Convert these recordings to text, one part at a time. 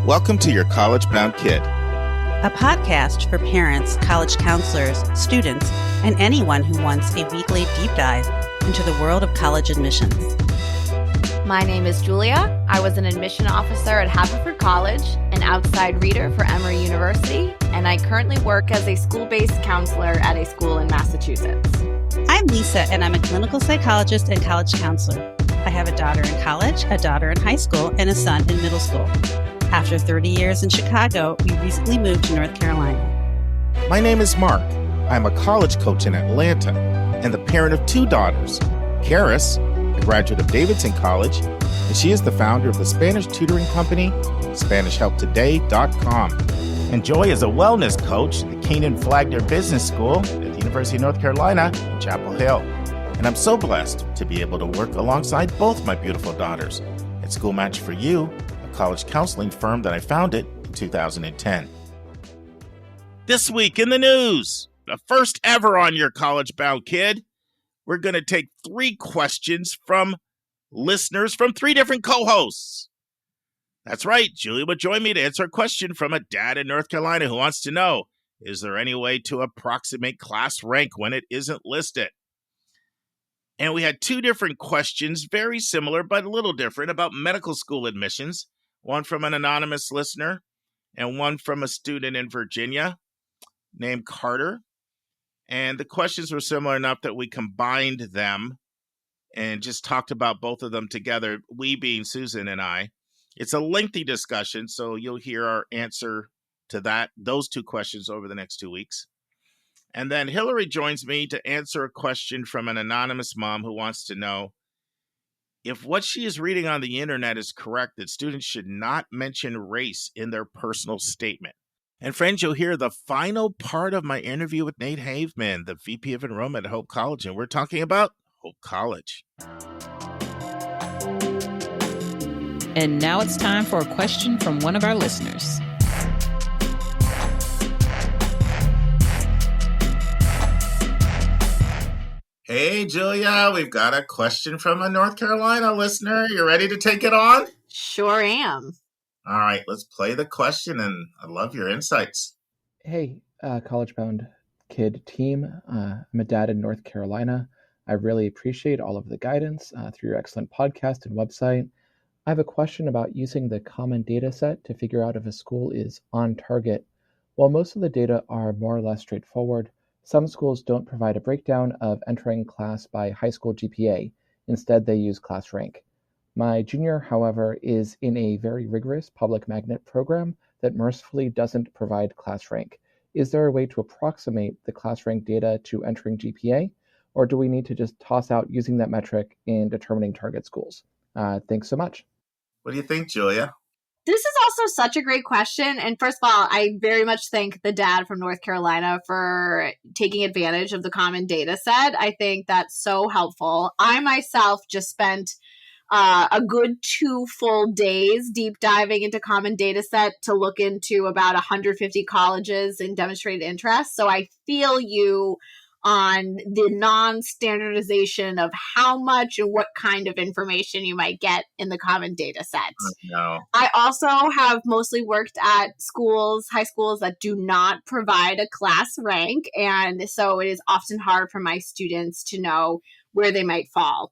Welcome to Your College Bound Kid, a podcast for parents, college counselors, students, and anyone who wants a weekly deep dive into the world of college admissions. My name is Julia. I was an admission officer at Haverford College, an outside reader for Emory University, and I currently work as a school-based counselor at a school in Massachusetts. I'm Lisa, and I'm a clinical psychologist and college counselor. I have a daughter in college, a daughter in high school, and a son in middle school. After 30 years in Chicago, we recently moved to North Carolina. My name is Mark. I'm a college coach in Atlanta and the parent of two daughters. Karis, a graduate of Davidson College, and she is the founder of the Spanish tutoring company, SpanishHelpToday.com. And Joy is a wellness coach at Keenan Flagler Business School at the University of North Carolina in Chapel Hill. And I'm so blessed to be able to work alongside both my beautiful daughters at School Match for You, college counseling firm that I founded in 2010. This week in the news, the first ever on Your College Bound Kid, we're going to take 3 questions from listeners from 3 different co-hosts. That's right, Julia will join me to answer a question from a dad in North Carolina who wants to know, is there any way to approximate class rank when it isn't listed? And we had 2 different questions, very similar but a little different, about medical school admissions. One from an anonymous listener and one from a student in Virginia named Carter. And the questions were similar enough that we combined them and just talked about both of them together, we being Susan and I. It's a lengthy discussion, so you'll hear our answer to those 2 questions over the next 2 weeks. And then Hillary joins me to answer a question from an anonymous mom who wants to know if what she is reading on the internet is correct, that students should not mention race in their personal statement. And friends, you'll hear the final part of my interview with Nate Haveman, the VP of Enrollment at Hope College, and we're talking about Hope College. And now it's time for a question from one of our listeners. Hey, Julia, we've got a question from a North Carolina listener. You ready to take it on? Sure am. All right, let's play the question, and I love your insights. Hey, College Bound Kid team. I'm a dad in North Carolina. I really appreciate all of the guidance through your excellent podcast and website. I have a question about using the common data set to figure out if a school is on target. While most of the data are more or less straightforward, some schools don't provide a breakdown of entering class by high school GPA. Instead, they use class rank. My junior, however, is in a very rigorous public magnet program that mercifully doesn't provide class rank. Is there a way to approximate the class rank data to entering GPA, or do we need to just toss out using that metric in determining target schools? Thanks so much. What do you think, Julia? This is also such a great question. And first of all, I very much thank the dad from North Carolina for taking advantage of the common data set. I think that's so helpful. I myself just spent a good 2 full days deep diving into common data set to look into about 150 colleges in demonstrated interest. So I feel you on the non-standardization of how much and what kind of information you might get in the common data set. No. I also have mostly worked at schools, high schools that do not provide a class rank. And so it is often hard for my students to know where they might fall.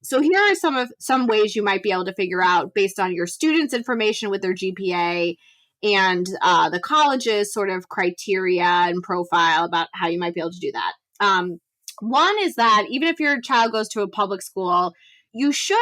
So here are some ways you might be able to figure out based on your students' information with their GPA and the college's sort of criteria and profile about how you might be able to do that. One is that even if your child goes to a public school, you should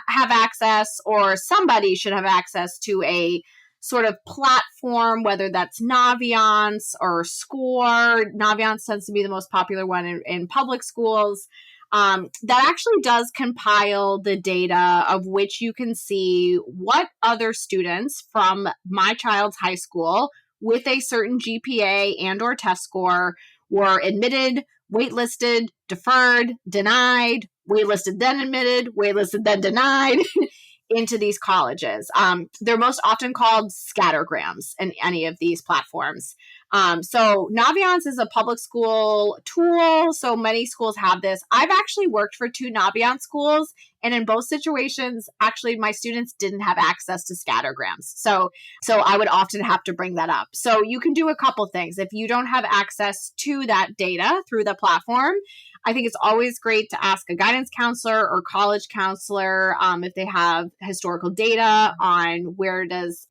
have access, or somebody should have access to a sort of platform, whether that's Naviance or Score. Naviance tends to be the most popular one in public schools. That actually does compile the data of which you can see what other students from my child's high school with a certain GPA and or test score were admitted, waitlisted, deferred, denied, waitlisted then admitted, waitlisted then denied. into these colleges. They're most often called scattergrams in any of these platforms. So Naviance is a public school tool. So many schools have this. I've actually worked for 2 Naviance schools, and in both situations, actually, my students didn't have access to scattergrams. So I would often have to bring that up. So you can do a couple things. If you don't have access to that data through the platform, I think it's always great to ask a guidance counselor or college counselor if they have historical data on where does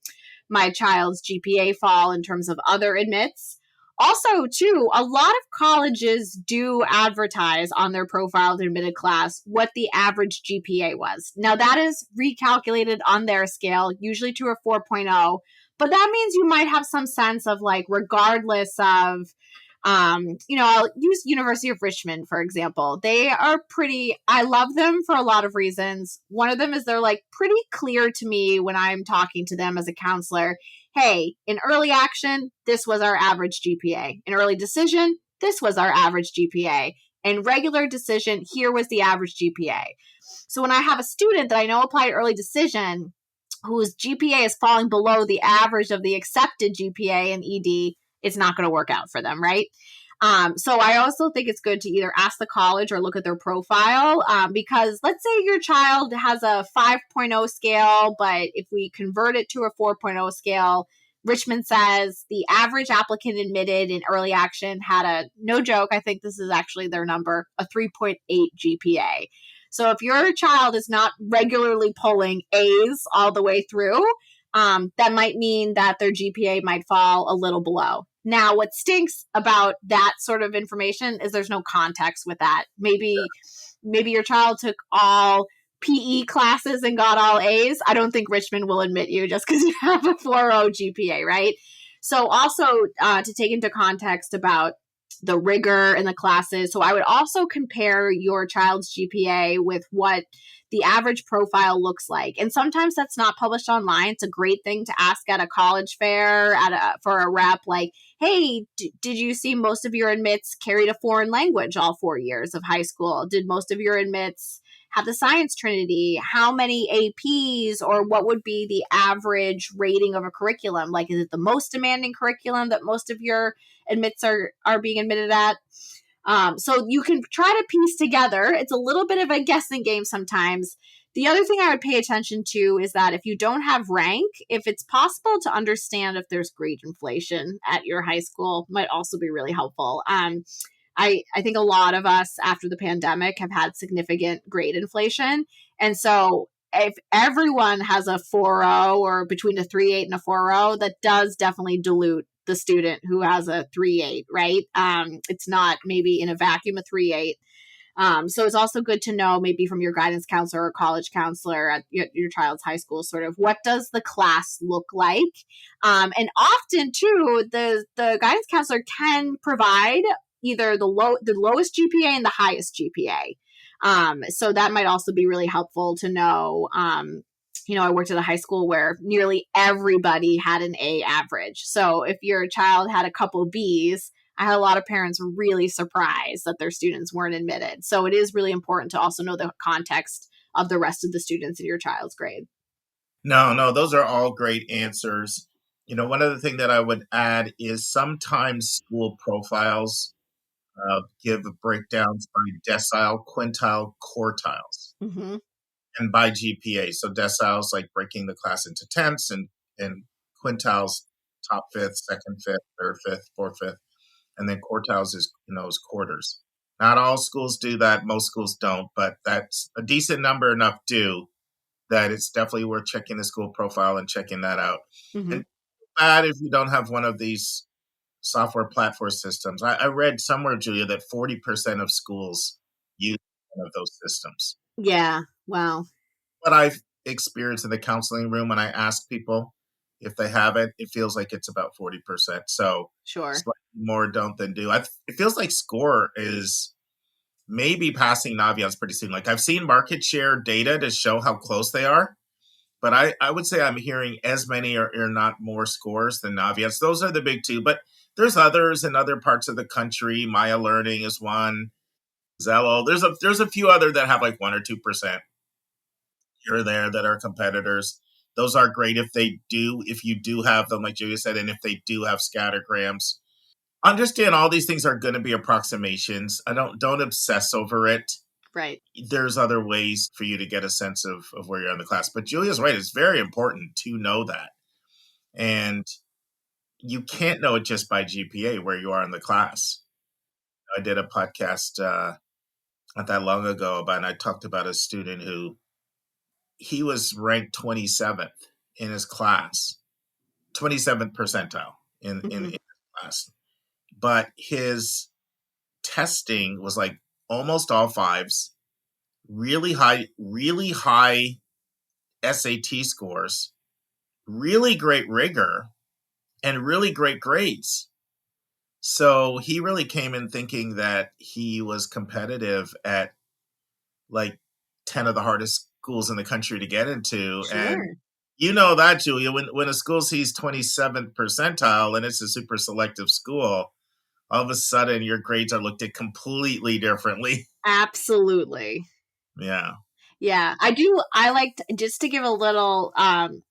my child's GPA fall in terms of other admits. Also, too, a lot of colleges do advertise on their profile to admitted class what the average GPA was. Now, that is recalculated on their scale, usually to a 4.0, but that means you might have some sense of like, regardless of I'll use University of Richmond, for example. They are I love them for a lot of reasons. One of them is they're like pretty clear to me when I'm talking to them as a counselor. Hey, in early action, this was our average GPA. In early decision, this was our average GPA. In regular decision, here was the average GPA. So when I have a student that I know applied early decision, whose GPA is falling below the average of the accepted GPA in ED, it's not going to work out for them, right? So I also think it's good to either ask the college or look at their profile because let's say your child has a 5.0 scale, but if we convert it to a 4.0 scale, Richmond says the average applicant admitted in early action had a, no joke, I think this is actually their number, a 3.8 GPA. So if your child is not regularly pulling A's all the way through, that might mean that their GPA might fall a little below. Now, what stinks about that sort of information is there's no context with that. Maybe your child took all PE classes and got all A's. I don't think Richmond will admit you just because you have a 4.0 GPA, right? So also to take into context about the rigor in the classes. So I would also compare your child's GPA with what the average profile looks like. And sometimes that's not published online. It's a great thing to ask at a college fair for a rep, like, hey, did you see most of your admits carried a foreign language all 4 years of high school? Did most of your admits have the science trinity? How many APs, or what would be the average rating of a curriculum? Like, is it the most demanding curriculum that most of your admits are being admitted at? So you can try to piece together. It's a little bit of a guessing game sometimes. The other thing I would pay attention to is that if you don't have rank, if it's possible to understand if there's grade inflation at your high school, might also be really helpful. I think a lot of us after the pandemic have had significant grade inflation. And so if everyone has a 4.0 or between a 3.8 and a 4.0, that does definitely dilute the student who has a 3.8, right? It's not maybe in a vacuum a 3.8. So it's also good to know maybe from your guidance counselor or college counselor at your child's high school, sort of what does the class look like? And often too, the guidance counselor can provide either the lowest GPA and the highest GPA. So that might also be really helpful to know. I worked at a high school where nearly everybody had an A average. So if your child had a couple B's, I had a lot of parents really surprised that their students weren't admitted. So it is really important to also know the context of the rest of the students in your child's grade. No, those are all great answers. One other thing that I would add is sometimes school profiles give breakdowns by decile, quintile, quartiles, and by GPA. So deciles like breaking the class into tenths, and quintiles top fifth, second fifth, third fifth, fourth fifth. And then quartiles is quarters. Not all schools do that. Most schools don't, but that's a decent number enough do that it's definitely worth checking the school profile and checking that out. And bad if you don't have one of these software platform systems. I read somewhere, Julia, that 40% of schools use one of those systems. Yeah. Wow. What I've experienced in the counseling room when I ask people if they have it, it feels like it's about 40%. So sure, slightly more don't than do. It feels like SCORE is maybe passing Naviance pretty soon. Like I've seen market share data to show how close they are, but I would say I'm hearing as many or not more scores than Naviance. Those are the big two, but there's others in other parts of the country. Maya Learning is one. Zello. There's a few other that have like 1 or 2%. here or there that are competitors. Those are great if you do have them, like Julia said, and if they do have scattergrams. Understand all these things are going to be approximations. Don't obsess over it. Right. There's other ways for you to get a sense of where you're in the class. But Julia's right. It's very important to know that. And you can't know it just by GPA where you are in the class. I did a podcast not that long ago and I talked about a student who he was ranked 27th in his class, 27th percentile in his class. But his testing was like almost all fives, really high SAT scores, really great rigor, and really great grades. So he really came in thinking that he was competitive at like 10 of the hardest schools in the country to get into. Sure. And you know that, Julia, when a school sees 27th percentile and it's a super selective school, all of a sudden your grades are looked at completely differently. Absolutely. Yeah. Yeah, I like just to give a little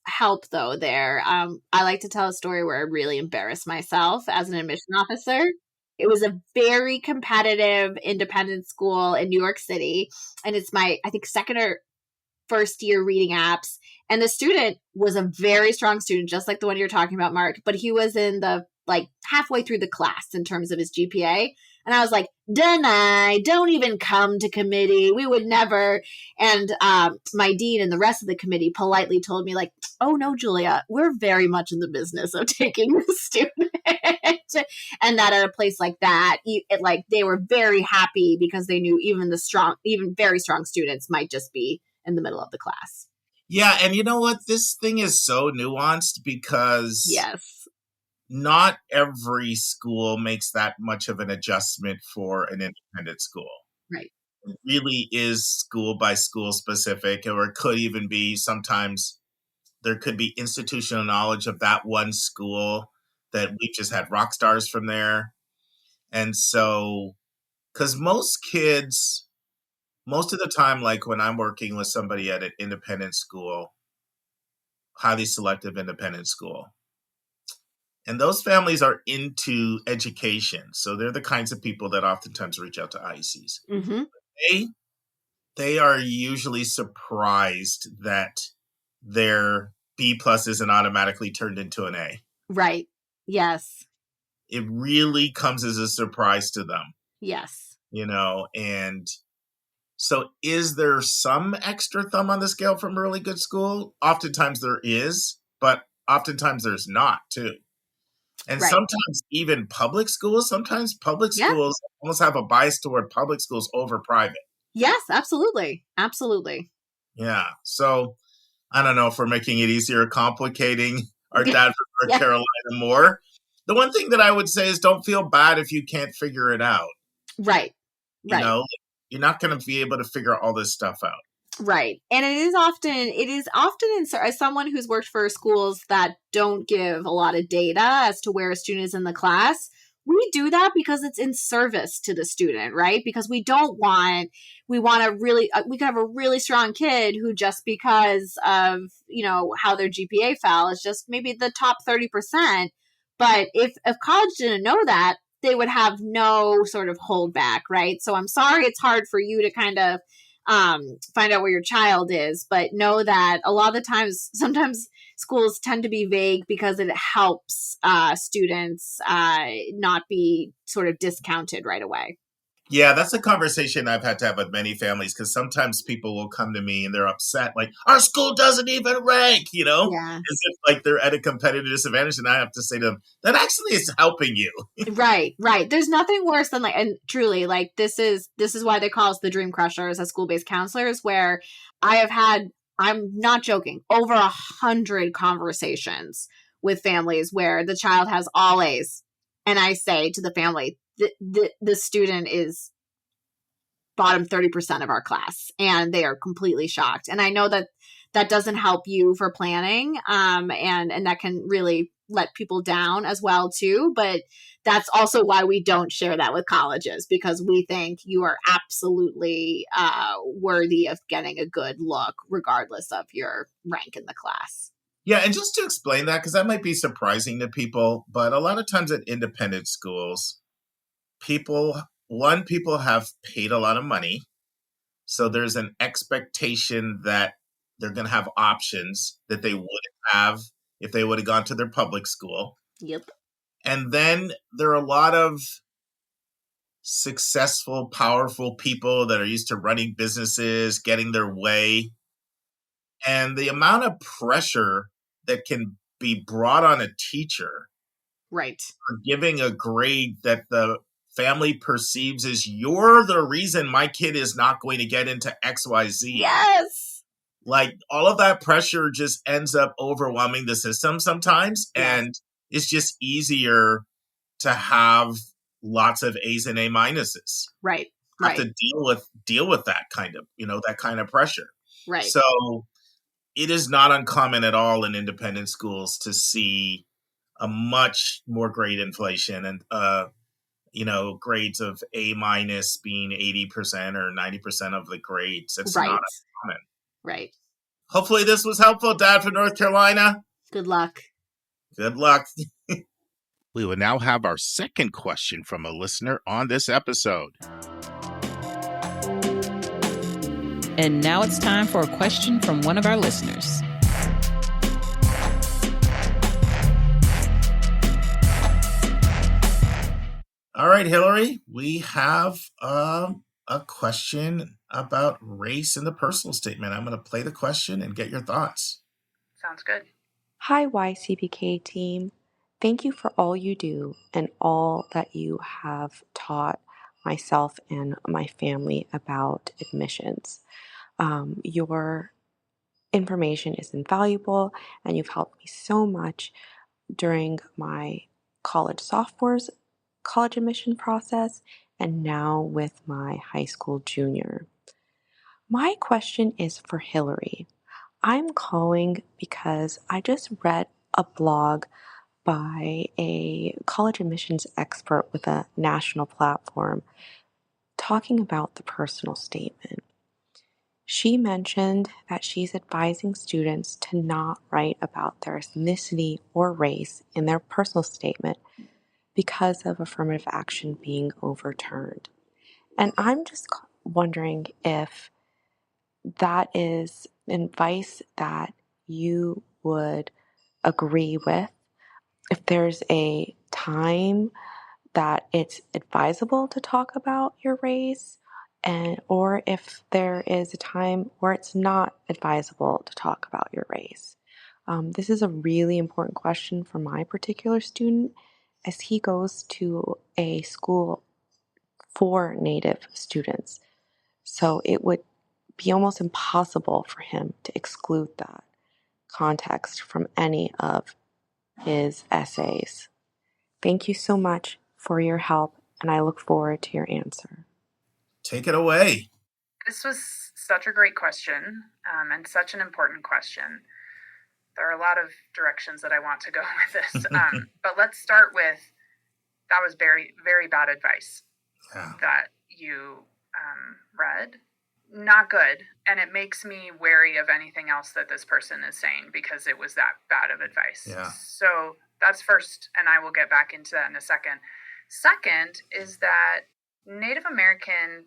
help though there. I like to tell a story where I really embarrassed myself as an admission officer. It was a very competitive independent school in New York City, and it's my, I think, second or first year reading apps. And the student was a very strong student, just like the one you're talking about, Mark, but he was in the like halfway through the class in terms of his GPA. And I was like, deny, don't even come to committee. We would never. And my dean and the rest of the committee politely told me like, oh no, Julia, we're very much in the business of taking the student. And that at a place like that, like they were very happy because they knew even very strong students might just be in the middle of the class. Yeah. And you know what? This thing is so nuanced because yes, not every school makes that much of an adjustment for an independent school. Right. It really is school by school specific, or it could even be sometimes there could be institutional knowledge of that one school that we just had rock stars from there. And so, because most kids, most of the time, like when I'm working with somebody at an independent school, highly selective independent school, and those families are into education. So they're the kinds of people that oftentimes reach out to IECs. Mm-hmm. They are usually surprised that their B+ isn't automatically turned into an A. Right. Yes. It really comes as a surprise to them. Yes. And so is there some extra thumb on the scale from a really good school? Oftentimes there is, but oftentimes there's not too. And right. Sometimes even public schools, schools almost have a bias toward public schools over private. Yes, absolutely. Absolutely. Yeah. So I don't know if we're making it easier or complicating our dad from North Carolina more. The one thing that I would say is don't feel bad if you can't figure it out. Right. You're not going to be able to figure all this stuff out. Right. And it is often as someone who's worked for schools that don't give a lot of data as to where a student is in the class, we do that because it's in service to the student, right? Because we can have a really strong kid who just because of, how their GPA fell is just maybe the top 30%. But if college didn't know that, they would have no sort of holdback, right? So I'm sorry it's hard for you to kind of find out where your child is, but know that a lot of the times, sometimes schools tend to be vague because it helps students not be sort of discounted right away. Yeah, that's a conversation I've had to have with many families because sometimes people will come to me and they're upset, like, our school doesn't even rank, Yeah. as if like they're at a competitive disadvantage. And I have to say to them, that actually is helping you. Right. There's nothing worse than and truly, this is why they call us the Dream Crushers as school-based counselors, where I have had, I'm not joking, over 100 conversations with families where the child has all A's. And I say to the family, the student is bottom 30% of our class, and they are completely shocked. And I know that that doesn't help you for planning. And that can really let people down as well too. But that's also why we don't share that with colleges, because we think you are absolutely worthy of getting a good look regardless of your rank in the class. Yeah, and just to explain that, because that might be surprising to people, but a lot of times at independent schools, people have paid a lot of money. So there's an expectation that they're going to have options that they wouldn't have if they would have gone to their public school. Yep. And then there are a lot of successful, powerful people that are used to running businesses, getting their way. And the amount of pressure that can be brought on a teacher Right. for giving a grade that the family perceives as you're the reason my kid is not going to get into XYZ. Yes. Like all of that pressure just ends up overwhelming the system sometimes. Yes. And it's just easier to have lots of A's and A minuses. Right. Have to deal with that kind of, that kind of pressure. Right. So it is not uncommon at all in independent schools to see a much more grade inflation and, grades of A minus being 80% or 90% of the grades. It's not uncommon. Right. Hopefully this was helpful, Dad from North Carolina. Good luck. Good luck. We will now have our second question from a listener on this episode. And now it's time for a question from one of our listeners. All right, Hillary, we have a question about race in the personal statement. I'm going to play the question and get your thoughts. Sounds good. Hi, YCBK team. Thank you for all you do and all that you have taught myself and my family about admissions. Your information is invaluable, and you've helped me so much during my college sophomores college admission process and now with my high school junior. My question is for Hillary. I'm calling because I just read a blog by a college admissions expert with a national platform talking about the personal statement. She mentioned that she's advising students to not write about their ethnicity or race in their personal statement because of affirmative action being overturned. And I'm just wondering if that is advice that you would agree with, if there's a time that it's advisable to talk about your race, or if there is a time where it's not advisable to talk about your race. This is a really important question for my particular student, as he goes to a school for Native students. So it would be almost impossible for him to exclude that context from any of his essays. Thank you so much for your help, and I look forward to your answer. Take it away. This was such a great question, and such an important question. There are a lot of directions that I want to go with this, but let's start with, that was very, very bad advice that you read. Not good, and it makes me wary of anything else that this person is saying because it was that bad of advice. Yeah. So that's first, and I will get back into that in a second. Second is that Native American,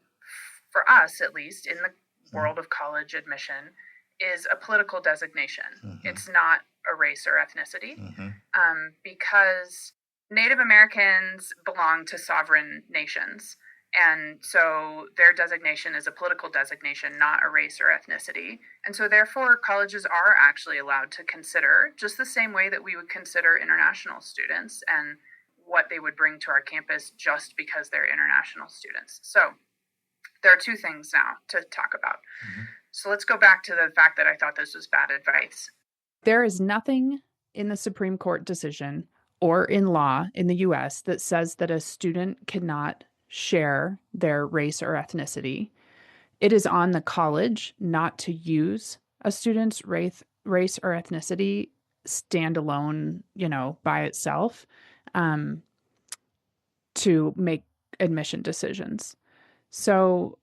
for us at least, in the world of college admission, is a political designation. Mm-hmm. It's not a race or ethnicity, because Native Americans belong to sovereign nations. And so their designation is a political designation, not a race or ethnicity. And so therefore, colleges are actually allowed to consider, just the same way that we would consider international students and what they would bring to our campus just because they're international students. So there are two things now to talk about. Mm-hmm. So let's go back to the fact that I thought this was bad advice. There is nothing in the Supreme Court decision or in law in the U.S. that says that a student cannot share their race or ethnicity. It is on the college not to use a student's race or ethnicity stand alone, by itself, to make admission decisions. So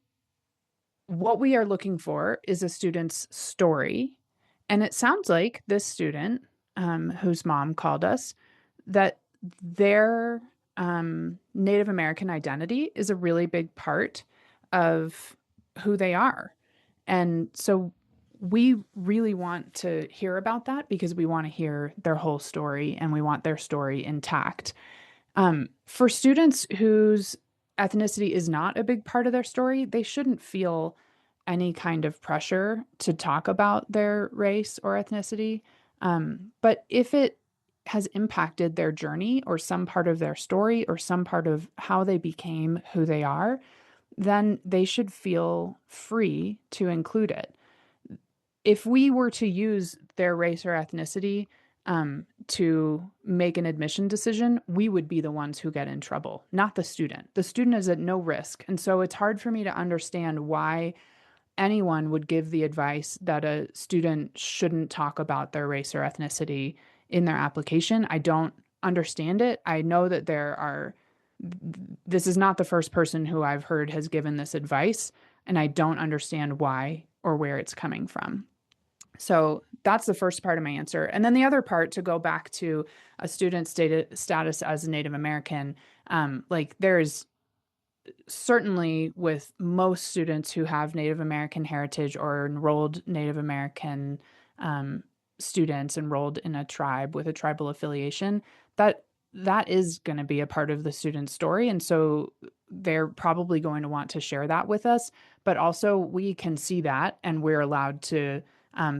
what we are looking for is a student's story. And it sounds like this student, whose mom called us, that their Native American identity is a really big part of who they are. And so we really want to hear about that because we want to hear their whole story and we want their story intact. For students whose ethnicity is not a big part of their story, they shouldn't feel any kind of pressure to talk about their race or ethnicity. But if it has impacted their journey or some part of their story or some part of how they became who they are, then they should feel free to include it. If we were to use their race or ethnicity to make an admission decision, we would be the ones who get in trouble, not the student. The student is at no risk. And so it's hard for me to understand why anyone would give the advice that a student shouldn't talk about their race or ethnicity in their application. I don't understand it. I know that this is not the first person who I've heard has given this advice, and I don't understand why or where it's coming from. So that's the first part of my answer. And then the other part, to go back to a student's status as a Native American, there's certainly with most students who have Native American heritage or enrolled Native American students enrolled in a tribe with a tribal affiliation, that is going to be a part of the student's story. And so they're probably going to want to share that with us. But also we can see that and we're allowed to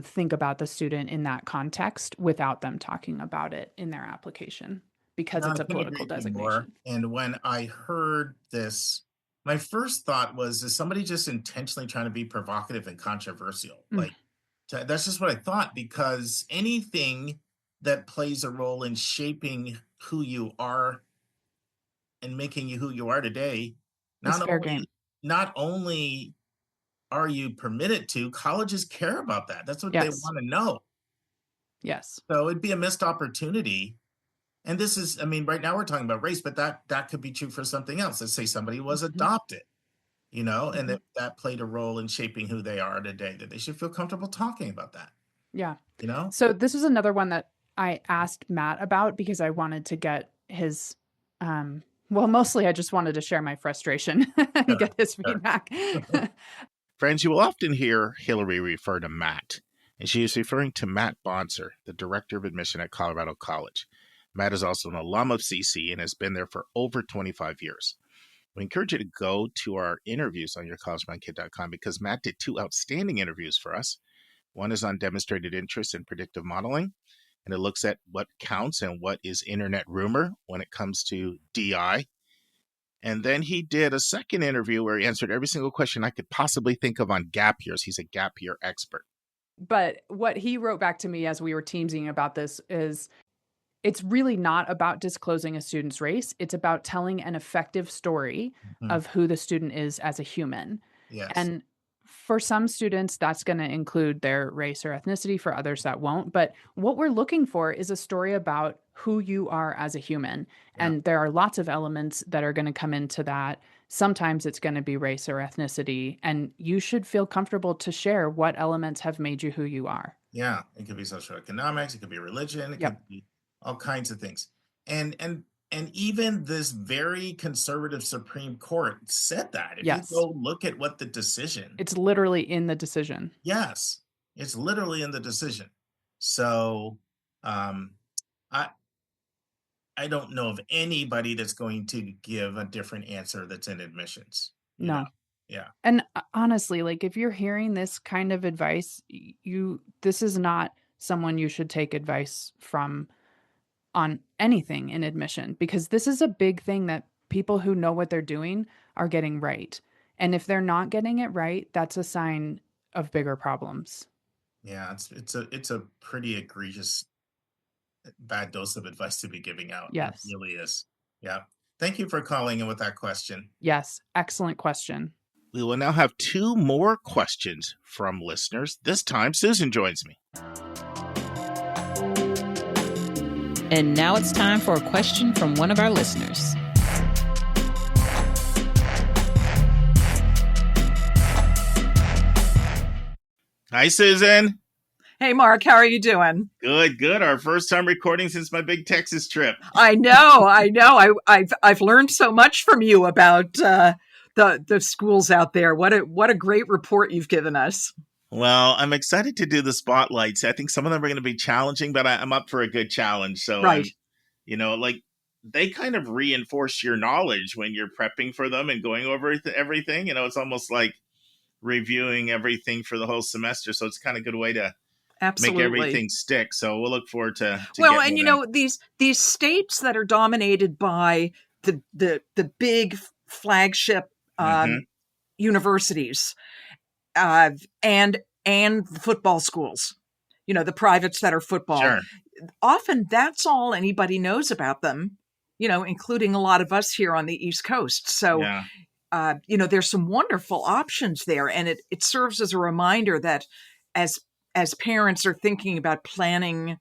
think about the student in that context without them talking about it in their application because it's a political designation. And when I heard this, my first thought was, is somebody just intentionally trying to be provocative and controversial? That's just what I thought, because anything that plays a role in shaping who you are and making you who you are today, not only are you permitted to, colleges care about that. That's what they want to know. Yes. So it'd be a missed opportunity. And this is, right now we're talking about race, but that could be true for something else. Let's say somebody was adopted, and that played a role in shaping who they are today, that they should feel comfortable talking about that. Yeah. So this was another one that I asked Matt about because I wanted to get his, mostly I just wanted to share my frustration and get his feedback. Friends, you will often hear Hillary refer to Matt, and she is referring to Matt Bonser, the Director of Admission at Colorado College. Matt is also an alum of CC and has been there for over 25 years. We encourage you to go to our interviews on yourcollegeboundkid.com because Matt did 2 outstanding interviews for us. One is on demonstrated interest in predictive modeling, and it looks at what counts and what is internet rumor when it comes to DI. And then he did a second interview where he answered every single question I could possibly think of on gap years. He's a gap year expert. But what he wrote back to me as we were teamsing about this is, it's really not about disclosing a student's race. It's about telling an effective story of who the student is as a human. Yes. And for some students, that's going to include their race or ethnicity. For others, that won't. But what we're looking for is a story about who you are as a human. Yeah. And there are lots of elements that are going to come into that. Sometimes it's going to be race or ethnicity. And you should feel comfortable to share what elements have made you who you are. Yeah. It could be socioeconomics. It could be religion. It could be all kinds of things. And even this very conservative Supreme Court said that. If you go look at what the decision. It's literally in the decision. Yes. It's literally in the decision. So I don't know of anybody that's going to give a different answer that's in admissions. No. Yeah. And honestly, if you're hearing this kind of advice, this is not someone you should take advice from on anything in admission, because this is a big thing that people who know what they're doing are getting right. And if they're not getting it right, that's a sign of bigger problems. Yeah, it's a pretty egregious bad dose of advice to be giving out. Yes. It really is. Yeah. Thank you for calling in with that question. Yes. Excellent question. we will now have 2 more questions from listeners. This time, Susan joins me. And now it's time for a question from one of our listeners. Hi, Susan. Hey, Mark, how are you doing? Good. Our first time recording since my big Texas trip. I know. I've learned so much from you about the schools out there. What a great report you've given us. Well, I'm excited to do the spotlights. I think some of them are going to be challenging, but I'm up for a good challenge. So, right. They kind of reinforce your knowledge when you're prepping for them and going over everything. It's almost like reviewing everything for the whole semester. So it's kind of a good way to Absolutely make everything stick. So we'll look forward to well, and these states that are dominated by the big flagship universities and the football schools, the privates that are football. Sure. Often that's all anybody knows about them, including a lot of us here on the East Coast. So, there's some wonderful options there. And it serves as a reminder that as parents are thinking about planning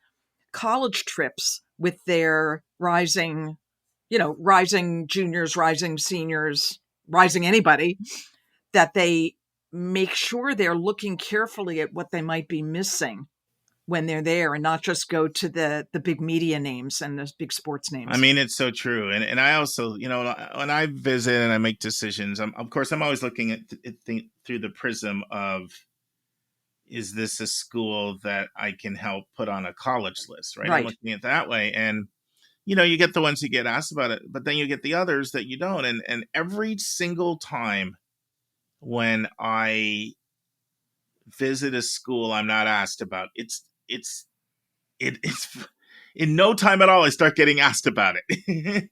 college trips with their rising juniors, rising seniors, rising anybody, that they make sure they're looking carefully at what they might be missing when they're there and not just go to the big media names and the big sports names. I mean, it's so true. And I also, when I visit and I make decisions, I'm always looking at it through the prism of, is this a school that I can help put on a college list, right? I'm looking at it that way. And, you get the ones you get asked about it, but then you get the others that you don't. And every single time when I visit a school I'm not asked about, it's in no time at all, I start getting asked about it.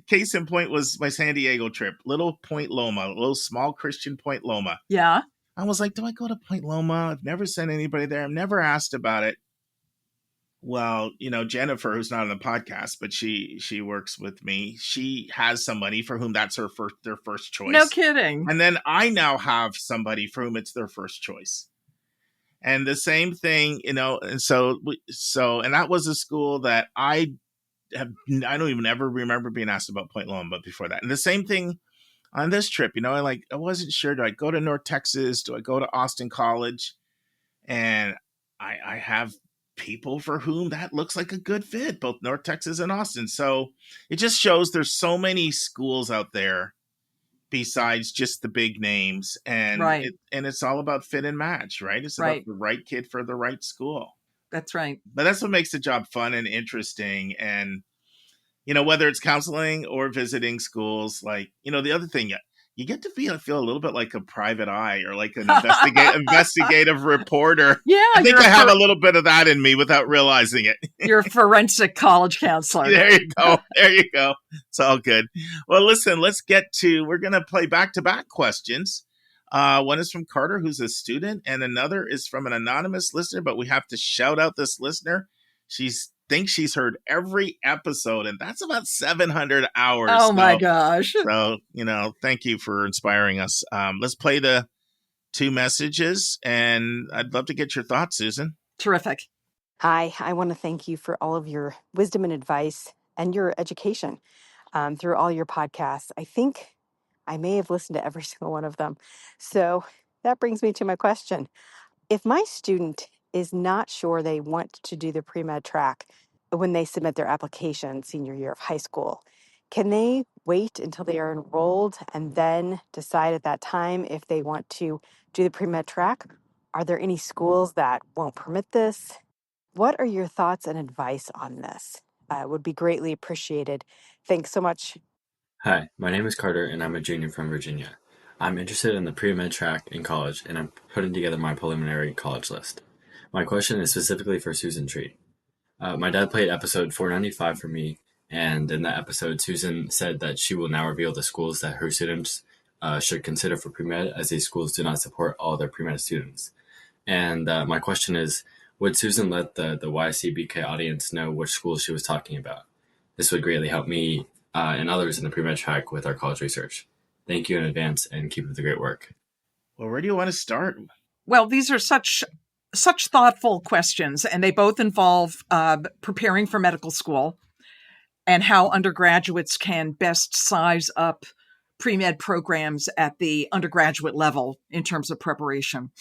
Case in point was my San Diego trip, little Point Loma, a little small Christian Point Loma. Yeah. I was like, do I go to Point Loma? I've never sent anybody there. I'm never asked about it. Well, Jennifer, who's not on the podcast, but she works with me. She has somebody for whom that's their first choice. No kidding. And then I now have somebody for whom it's their first choice. And the same thing, and so that was a school that I don't even ever remember being asked about Point Loma, but before that. And the same thing on this trip, I wasn't sure, do I go to North Texas? Do I go to Austin College? And I have people for whom that looks like a good fit, both North Texas and Austin. So it just shows there's so many schools out there besides just the big names, and it's all about fit and match, right? It's about the right kid for the right school. That's right. But that's what makes the job fun and interesting. And whether it's counseling or visiting schools, the other thing, you get to feel a little bit like a private eye or like an investigative reporter. Yeah, I think I have a little bit of that in me without realizing it. You're a forensic college counselor. There you go. It's all good. Well, listen, we're going to play back-to-back questions. One is from Carter, who's a student, and another is from an anonymous listener, but we have to shout out this listener. Thinks she's heard every episode, and that's about 700 hours. Oh my gosh. So, thank you for inspiring us. Let's play the 2 messages, and I'd love to get your thoughts, Susan. Terrific. Hi, I want to thank you for all of your wisdom and advice and your education through all your podcasts. I think I may have listened to every single one of them. So that brings me to my question. If my student is not sure they want to do the pre-med track when they submit their application senior year of high school, can they wait until they are enrolled and then decide at that time if they want to do the pre-med track? Are there any schools that won't permit this? What are your thoughts and advice on this? Would be greatly appreciated. Thanks so much. Hi, my name is Carter and I'm a junior from Virginia. I'm interested in the pre-med track in college and I'm putting together my preliminary college list. My question is specifically for Susan Tree. My dad played episode 495 for me, and in that episode, Susan said that she will now reveal the schools that her students should consider for pre-med, as these schools do not support all their pre-med students. And my question is, would Susan let the YCBK audience know which schools she was talking about? This would greatly help me and others in the pre-med track with our college research. Thank you in advance and keep up the great work. Well, where do you want to start? Well, these are such thoughtful questions, and they both involve preparing for medical school and how undergraduates can best size up pre-med programs at the undergraduate level in terms of preparation.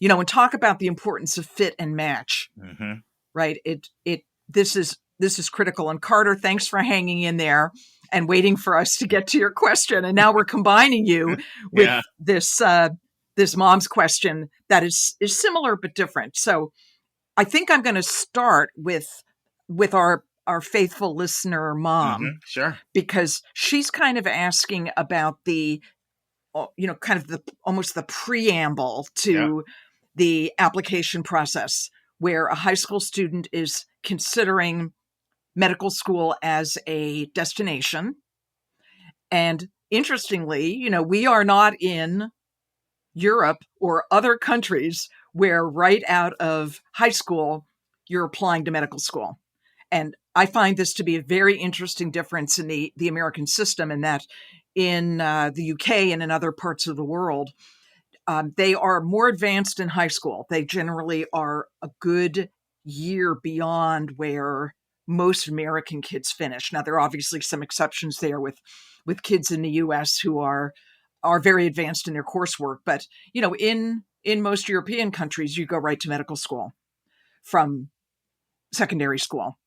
And talk about the importance of fit and match. Mm-hmm. Right? This is critical. And Carter, thanks for hanging in there and waiting for us to get to your question. And now we're combining you with this mom's question that is similar but different. So I think I'm going to start with our faithful listener mom. Mm-hmm. Sure. Because she's kind of asking about the, kind of almost the preamble to the application process, where a high school student is considering medical school as a destination. And interestingly, we are not in Europe or other countries where right out of high school, you're applying to medical school. And I find this to be a very interesting difference in the American system, in that in the UK and in other parts of the world, they are more advanced in high school. They generally are a good year beyond where most American kids finish. Now, there are obviously some exceptions there with kids in the US who are very advanced in their coursework. But, in most European countries, you go right to medical school from secondary school.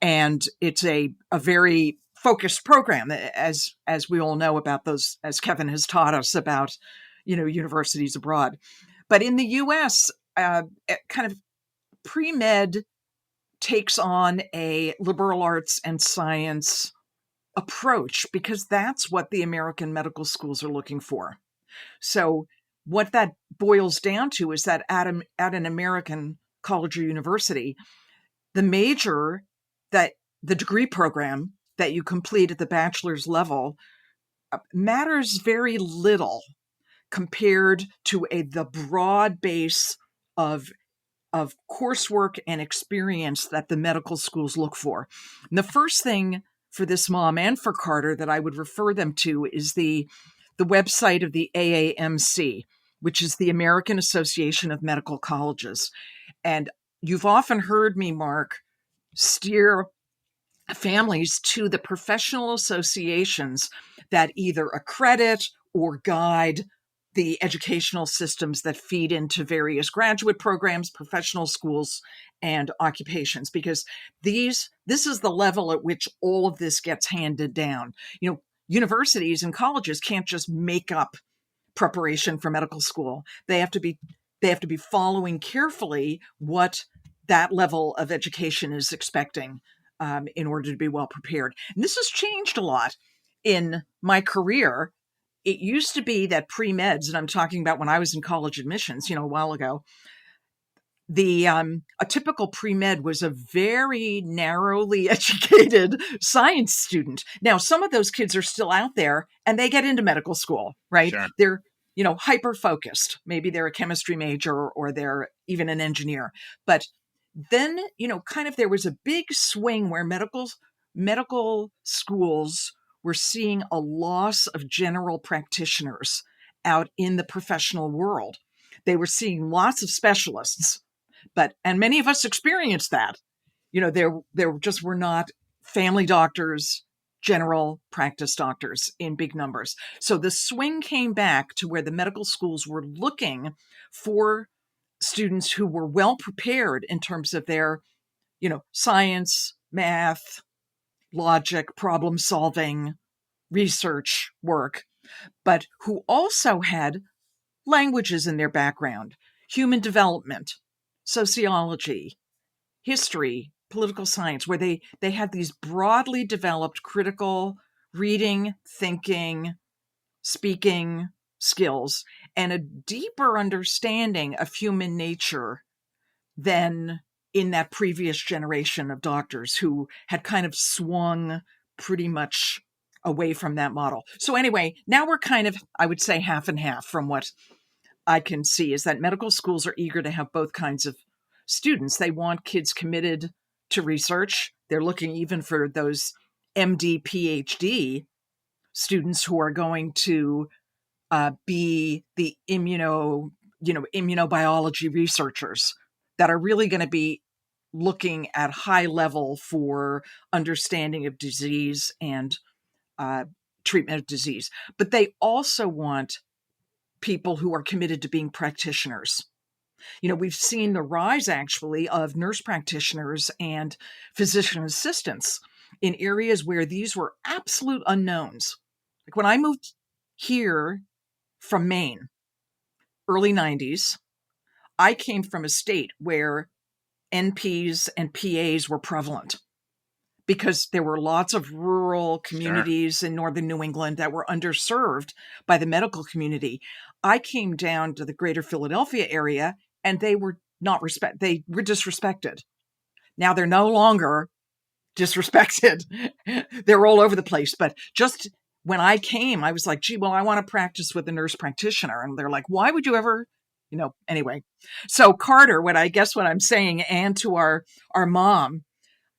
And it's a very focused program, as we all know about those, as Kevin has taught us about, universities abroad. But in the US, kind of pre-med takes on a liberal arts and science approach, because that's what the American medical schools are looking for. So what that boils down to is that at an American college or university, the major, that the degree program that you complete at the bachelor's level matters very little compared to the broad base of coursework and experience that the medical schools look for. And the first thing for this mom and for Carter that I would refer them to is the website of the AAMC, which is the American Association of Medical Colleges. And you've often heard me, Mark, steer families to the professional associations that either accredit or guide the educational systems that feed into various graduate programs, professional schools, and occupations, because this is the level at which all of this gets handed down. Universities and colleges can't just make up preparation for medical school. They have to be following carefully what that level of education is expecting in order to be well prepared. And this has changed a lot in my career. It used to be that pre-meds, and I'm talking about when I was in college admissions, a while ago, a typical pre-med was a very narrowly educated science student. Now, some of those kids are still out there and they get into medical school, right? Sure. They're, hyper-focused. Maybe they're a chemistry major or they're even an engineer. But then, kind of there was a big swing where medical schools were seeing a loss of general practitioners out in the professional world. They were seeing lots of specialists, and many of us experienced that. There just were not family doctors, general practice doctors in big numbers. So the swing came back to where the medical schools were looking for students who were well prepared in terms of their, science, math, logic, problem solving, research work, but who also had languages in their background, human development, sociology, history, political science, where they had these broadly developed critical reading, thinking, speaking skills, and a deeper understanding of human nature than in that previous generation of doctors who had kind of swung pretty much away from that model. So anyway, now we're kind of, I would say, half and half from what I can see, is that medical schools are eager to have both kinds of students. They want kids committed to research. They're looking even for those MD, PhD students who are going to be the immunobiology researchers that are really going to be looking at high level for understanding of disease and treatment of disease. But they also want people who are committed to being practitioners. We've seen the rise actually of nurse practitioners and physician assistants in areas where these were absolute unknowns. Like when I moved here from Maine, early 90s, I came from a state where NPs and PAs were prevalent because there were lots of rural communities in northern New England that were underserved by the medical community. I came down to the greater Philadelphia area and they were they were disrespected. Now they're no longer disrespected. They're all over the place. But just when I came, I was like, gee, well, I want to practice with a nurse practitioner. And they're like, why would you ever, anyway. So Carter, what I'm saying, and to our mom,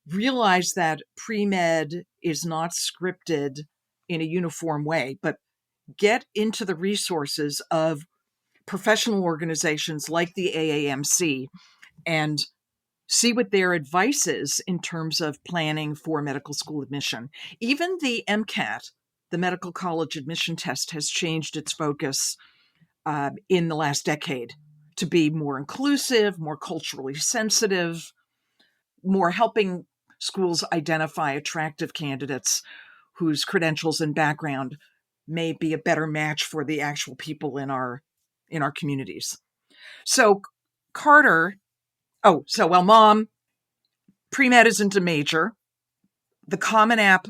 realize that pre-med is not scripted in a uniform way, but get into the resources of professional organizations like the AAMC and see what their advice is in terms of planning for medical school admission. Even the MCAT, the medical college admission test, has changed its focus in the last decade to be more inclusive, more culturally sensitive, more helping schools identify attractive candidates whose credentials and background may be a better match for the actual people in our communities. So Carter, Mom, pre-med isn't a major. The Common App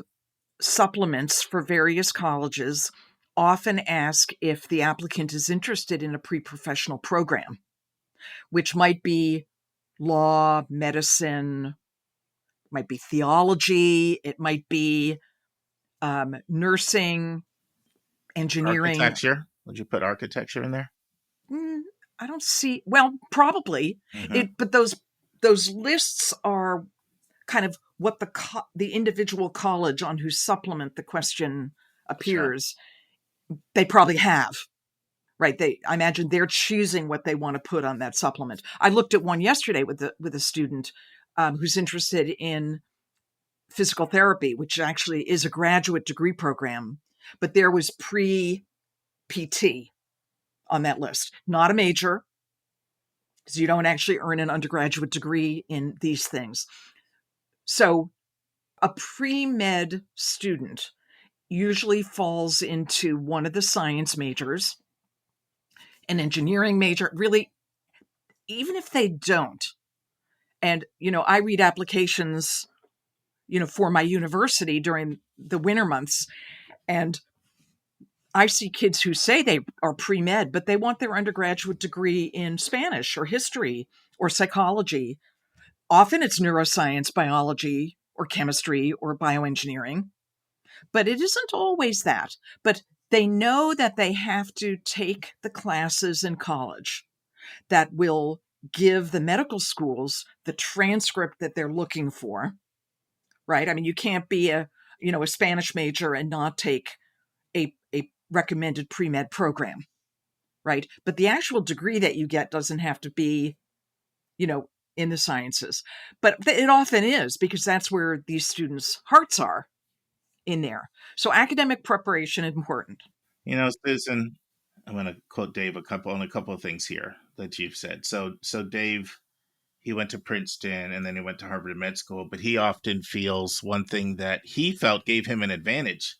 supplements for various colleges often ask if the applicant is interested in a pre-professional program, which might be law, medicine, might be theology, it might be nursing, engineering. Architecture. Would you put architecture in there? I don't see. Well, probably. But those lists are kind of what the individual college on whose supplement the question appears. Sure. They probably have. Right. I imagine they're choosing what they want to put on that supplement. I looked at one yesterday with a student who's interested in physical therapy, which actually is a graduate degree program, but there was pre-PT on that list, not a major, because you don't actually earn an undergraduate degree in these things. So a pre-med student usually falls into one of the science majors, an engineering major, really, even if they don't. And, I read applications, for my university during the winter months, and I see kids who say they are pre-med, but they want their undergraduate degree in Spanish or history or psychology. Often it's neuroscience, biology, or chemistry or bioengineering, but it isn't always that. But they know that they have to take the classes in college that will give the medical schools the transcript that they're looking for, right? I mean, you can't be a Spanish major and not take a recommended pre-med program, right? But the actual degree that you get doesn't have to be, in the sciences. But it often is, because that's where these students' hearts are in there. So academic preparation is important. Susan, I'm going to quote Dave on a couple of things here that you've said. So Dave, he went to Princeton and then he went to Harvard Med School, but he often feels one thing that he felt gave him an advantage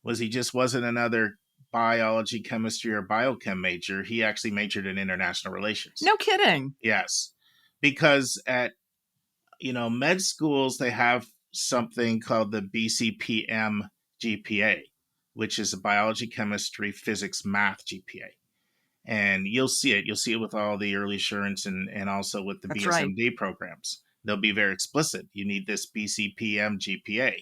was he just wasn't another biology, chemistry, or biochem major. He actually majored in international relations. No kidding. Yes. Because at, med schools, they have something called the BCPM GPA, which is a biology, chemistry, physics, math GPA. And you'll see it. You'll see it with all the early assurance and also with the BSMD programs. They'll be very explicit. You need this BCPM GPA.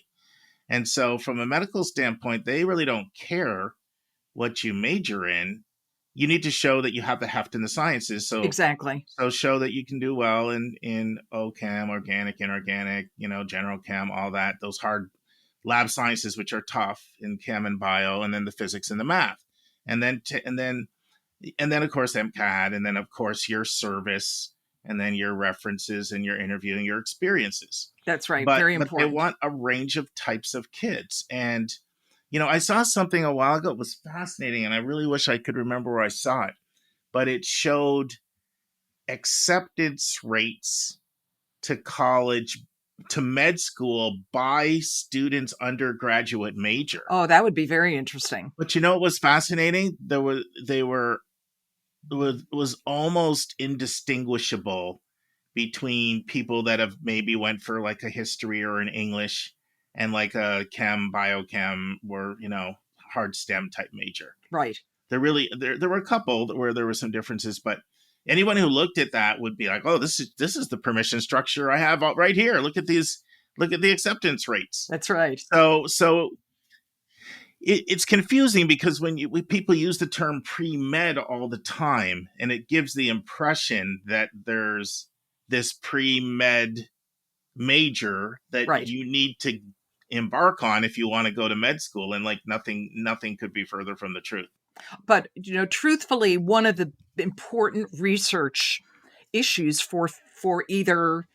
And so from a medical standpoint, they really don't care what you major in. You need to show that you have the heft in the sciences. So exactly. So show that you can do well in OChem, organic, inorganic, general chem, all that, those hard lab sciences, which are tough in chem and bio, and then the physics and the math, and then of course MCAT, and then of course your service, and then your references and your interview and your experiences. That's right. But Very important. they want a range of types of kids. And, I saw something a while ago. It was fascinating, and I really wish I could remember where I saw it. But it showed acceptance rates to college, to med school by students' undergraduate major. Oh, that would be very interesting. But what was fascinating? It was almost indistinguishable between people that have maybe went for like a history or an English and like a chem, biochem, or, hard STEM type major. Right. There were a couple where there were some differences, but anyone who looked at that would be like, oh, this is the permission structure I have right here. Look at the acceptance rates. That's right. So it's confusing because when people use the term pre-med all the time, and it gives the impression that there's this pre-med major that you need to embark on if you want to go to med school, and like nothing could be further from the truth. But truthfully, one of the important research issues for either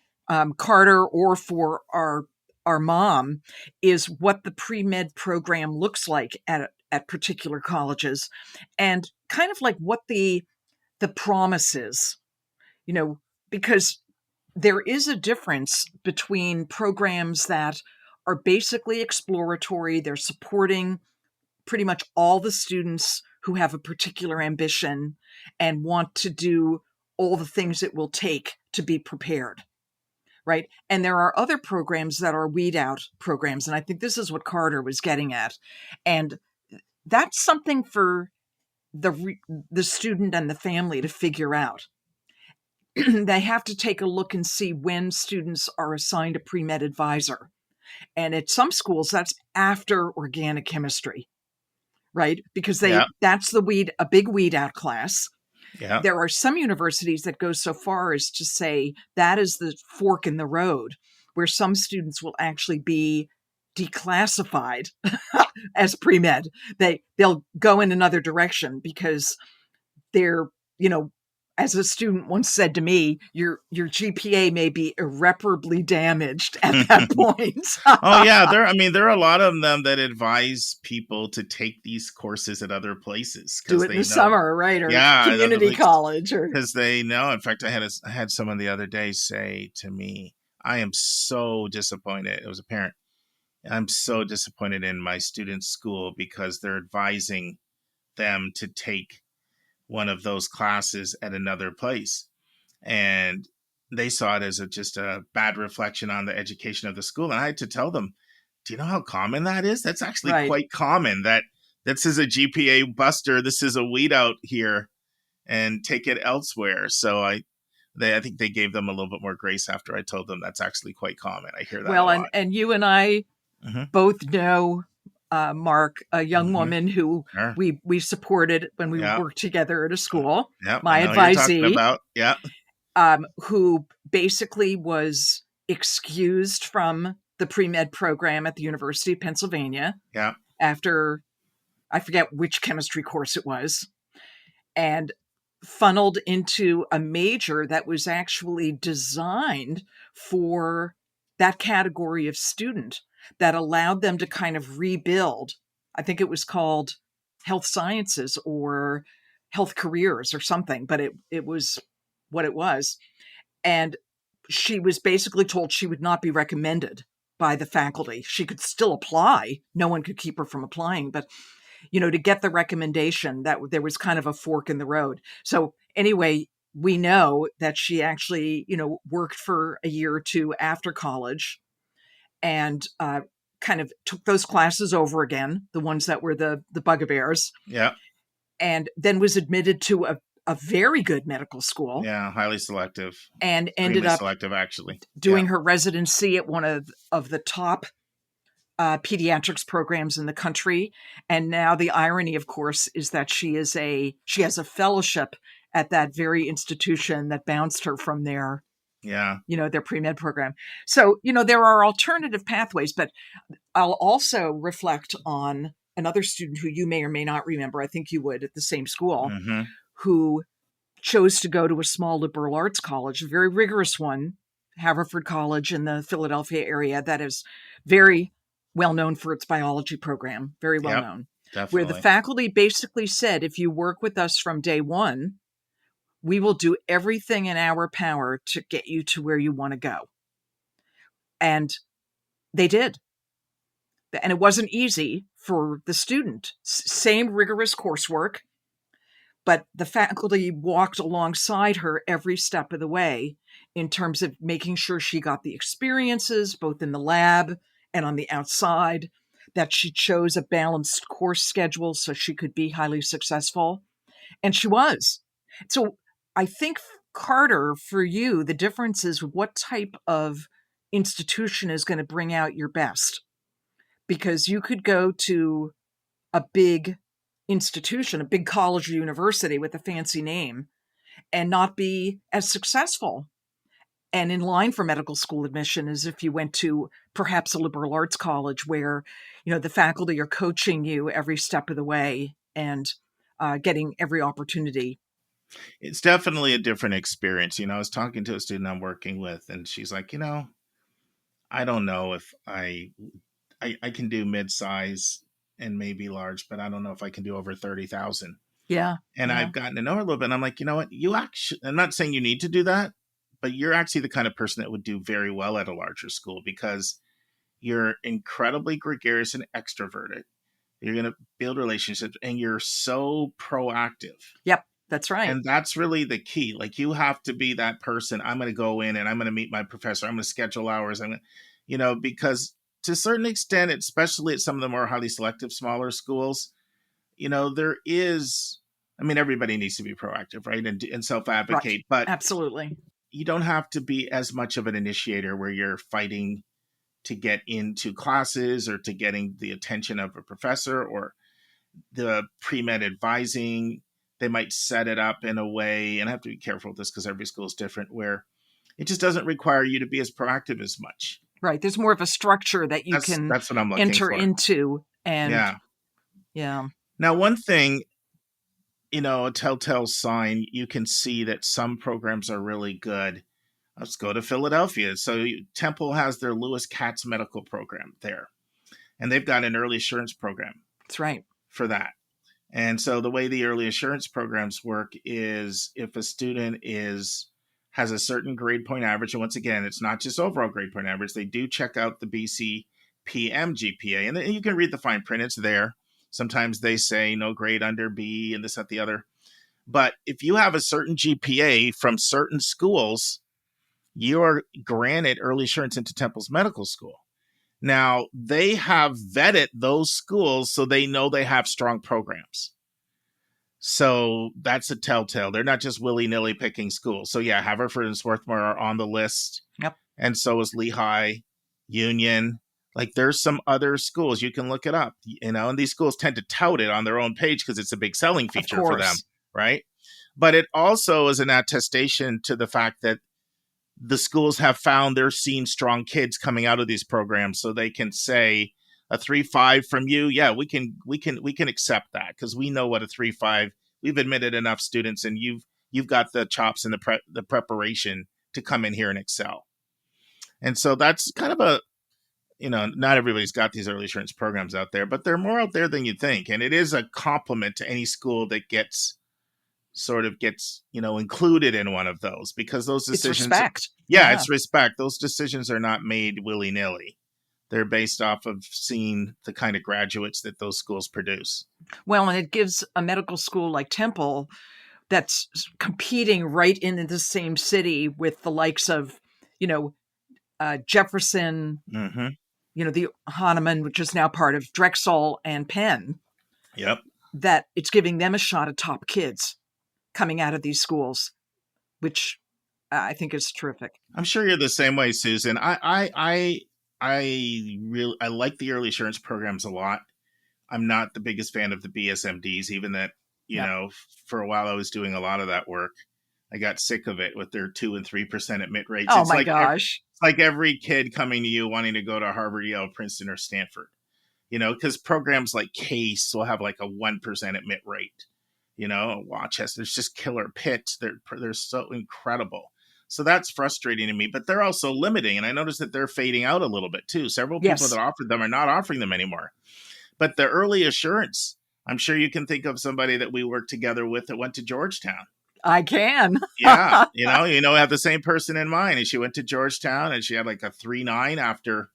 Carter or for our mom is what the pre-med program looks like at particular colleges, and kind of like what the promise is, because there is a difference between programs that are basically exploratory. They're supporting pretty much all the students who have a particular ambition and want to do all the things it will take to be prepared. Right. And there are other programs that are weed out programs. And I think this is what Carter was getting at. And that's something for the student and the family to figure out. They have to take a look and see when students are assigned a pre-med advisor. And at some schools, that's after organic chemistry, right? Because that's a big weed out class. Yeah. There are some universities that go so far as to say that is the fork in the road, where some students will actually be declassified as pre-med. They'll go in another direction because they're, as a student once said to me, your GPA may be irreparably damaged at that point. Oh yeah, there are a lot of them that advise people to take these courses at other places. Do it in the summer, right? Or community college, or because they know. In fact, I had someone the other day say to me, "I am so disappointed." It was a parent. I'm so disappointed in my student's school because they're advising them to take one of those classes at another place, and they saw it as just a bad reflection on the education of the school. And I had to tell them, do you know how common that is? That's actually quite common. That this is a GPA buster. This is a weed out here, and take it elsewhere. So I think they gave them a little bit more grace after I told them that's actually quite common. I hear that a lot. And you and I both know Mark, a young woman who we supported when we worked together at a school. My advisee, who basically was excused from the pre-med program at the University of Pennsylvania. After, I forget which chemistry course it was, and funneled into a major that was actually designed for that category of student, that allowed them to kind of rebuild. I think it was called health sciences or health careers or something, but it was what it was. And she was basically told she would not be recommended by the faculty. She could still apply. No one could keep her from applying, but to get the recommendation, that there was kind of a fork in the road. So anyway, we know that she actually, worked for a year or two after college, and kind of took those classes over again, the ones that were the bugbears. And then was admitted to a very good medical school. Highly selective. And ended up selective, actually. Doing her residency at one of the top pediatrics programs in the country. And now the irony, of course, is that she has a fellowship at that very institution that bounced her from there Yeah. Their pre-med program. So, there are alternative pathways, but I'll also reflect on another student who you may or may not remember. I think you would, at the same school, who chose to go to a small liberal arts college, a very rigorous one, Haverford College in the Philadelphia area, that is very well known for its biology program, very well known, where the faculty basically said, if you work with us from day one, we will do everything in our power to get you to where you want to go. And they did. And it wasn't easy for the student. Same rigorous coursework, but the faculty walked alongside her every step of the way in terms of making sure she got the experiences, both in the lab and on the outside, that she chose a balanced course schedule so she could be highly successful. And she was. So I think, Carter, for you, the difference is what type of institution is going to bring out your best. Because you could go to a big institution, a big college or university with a fancy name, and not be as successful and in line for medical school admission as if you went to perhaps a liberal arts college where, the faculty are coaching you every step of the way and getting every opportunity. It's definitely a different experience. I was talking to a student I'm working with, and she's like, I don't know if I can do mid-size and maybe large, but I don't know if I can do over 30,000. Yeah. And I've gotten to know her a little bit. And I'm like, you know what? I'm not saying you need to do that, but you're actually the kind of person that would do very well at a larger school because you're incredibly gregarious and extroverted. You're going to build relationships and you're so proactive. Yep. That's right. And that's really the key. Like, you have to be that person. I'm going to go in and I'm going to meet my professor. I'm going to schedule hours. Because to a certain extent, especially at some of the more highly selective, smaller schools, there is, everybody needs to be proactive, right? And self-advocate, right. But absolutely, you don't have to be as much of an initiator where you're fighting to get into classes or to getting the attention of a professor or the pre-med advising. They might set it up in a way, and I have to be careful with this because every school is different, where it just doesn't require you to be as proactive as much. Right. There's more of a structure that you can that's what I'm looking enter for. into. And yeah. Now, one thing, a telltale sign, you can see that some programs are really good. Let's go to Philadelphia. So Temple has their Lewis Katz medical program there, and they've got an early assurance program. That's right. For that. And so the way the early assurance programs work is if a student has a certain grade point average, and once again, it's not just overall grade point average, they do check out the BCPM GPA, and you can read the fine print, it's there. Sometimes they say no grade under B and this, that, the other. But if you have a certain GPA from certain schools, you are granted early assurance into Temple's medical school. Now, they have vetted those schools so they know they have strong programs. So that's a telltale. They're not just willy-nilly picking schools. So yeah, Haverford and Swarthmore are on the list. Yep. And so is Lehigh, Union. Like, there's some other schools. You can look it up, and these schools tend to tout it on their own page because it's a big selling feature for them, right? But it also is an attestation to the fact that the schools have found they're seeing strong kids coming out of these programs, so they can say a 3.5 from you. Yeah, we can accept that because we know what a 3.5. We've admitted enough students, and you've got the chops and the preparation to come in here and excel. And so that's kind of a, not everybody's got these early assurance programs out there, but they're more out there than you think, and it is a compliment to any school that gets included in one of those, because those decisions, it's respect. It's respect. Those decisions are not made willy-nilly. They're based off of seeing the kind of graduates that those schools produce. Well, and it gives a medical school like Temple that's competing right in the same city with the likes of, Jefferson, the Haveman, which is now part of Drexel and Penn. Yep. That it's giving them a shot at top kids coming out of these schools, which I think is terrific. I'm sure you're the same way, Susan. I like the early assurance programs a lot. I'm not the biggest fan of the BSMDs, even that, for a while I was doing a lot of that work. I got sick of it with their 2 and 3% admit rates. Oh It's my like gosh. it's like every kid coming to you wanting to go to Harvard, Yale, Princeton, or Stanford. Because programs like Case will have like a 1% admit rate. Rochester's just killer. Pitt, they're so incredible. So that's frustrating to me, but they're also limiting. And I noticed that they're fading out a little bit too. Several people Yes. that offered them are not offering them anymore. But the early assurance, I'm sure you can think of somebody that we worked together with that went to Georgetown. I can. Yeah. I have the same person in mind. And she went to Georgetown and she had like a 3.9 after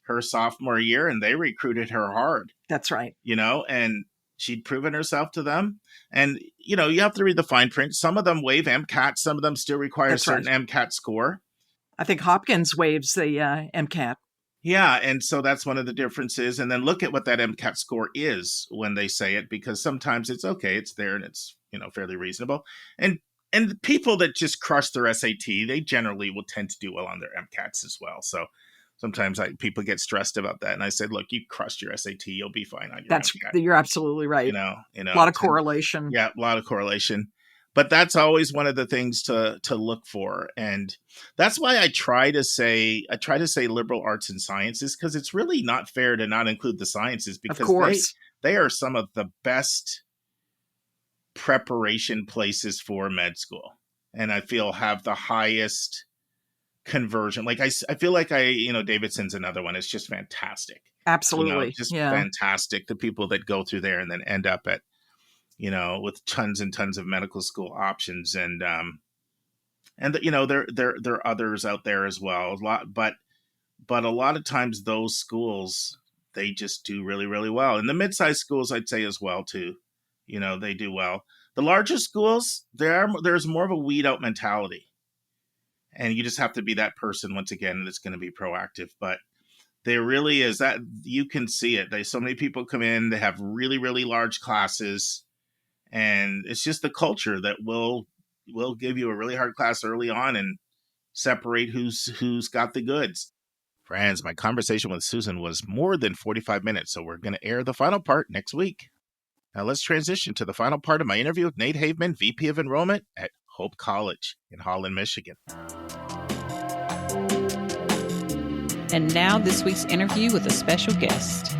her sophomore year, and they recruited her hard. That's right. And she'd proven herself to them. And, you have to read the fine print. Some of them waive MCAT. Some of them still require a certain MCAT score. I think Hopkins waives the MCAT. Yeah. And so that's one of the differences. And then look at what that MCAT score is when they say it, because sometimes it's okay. It's there and it's, fairly reasonable. And the people that just crush their SAT, they generally will tend to do well on their MCATs as well. So sometimes people get stressed about that. And I said, look, you crushed your SAT, you'll be fine on your MCAT. You're absolutely right. A lot of correlation. Yeah, a lot of correlation. But that's always one of the things to look for. And that's why I try to say liberal arts and sciences, because it's really not fair to not include the sciences, because they are some of the best preparation places for med school. And I feel have the highest conversion. Like I feel like Davidson's another one. It's just fantastic. Absolutely. Fantastic. The people that go through there and then end up at, with tons and tons of medical school options. And there are others out there as well. A lot, but a lot of times those schools, they just do really, really well. And the mid-sized schools, I'd say as well too, they do well. The larger schools, there's more of a weed out mentality. And you just have to be that person once again that's going to be proactive. But there really is that, you can see it. So many people come in, they have really, really large classes, and it's just the culture that will give you a really hard class early on and separate who's got the goods. Friends, my conversation with Susan was more than 45 minutes, so we're going to air the final part next week. Now let's transition to the final part of my interview with Nate Haveman, VP of Enrollment at Hope College in Holland, Michigan. And now this week's interview with a special guest.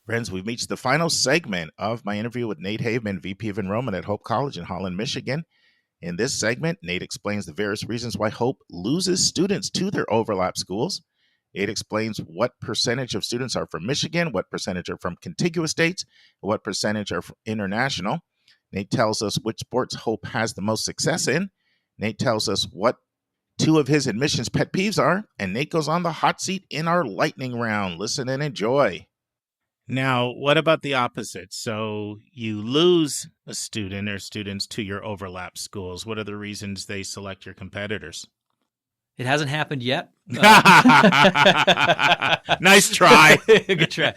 Friends, we've reached the final segment of my interview with Nate Haveman, VP of Enrollment at Hope College in Holland, Michigan. In this segment, Nate explains the various reasons why Hope loses students to their overlap schools. Nate explains what percentage of students are from Michigan, what percentage are from contiguous states, and what percentage are international. Nate tells us which sports Hope has the most success in. Nate tells us what 2 of his admissions pet peeves are, and Nate goes on the hot seat in our lightning round. Listen and enjoy. Now, what about the opposite? So you lose a student or students to your overlap schools. What are the reasons they select your competitors? It hasn't happened yet. Nice try. Good try.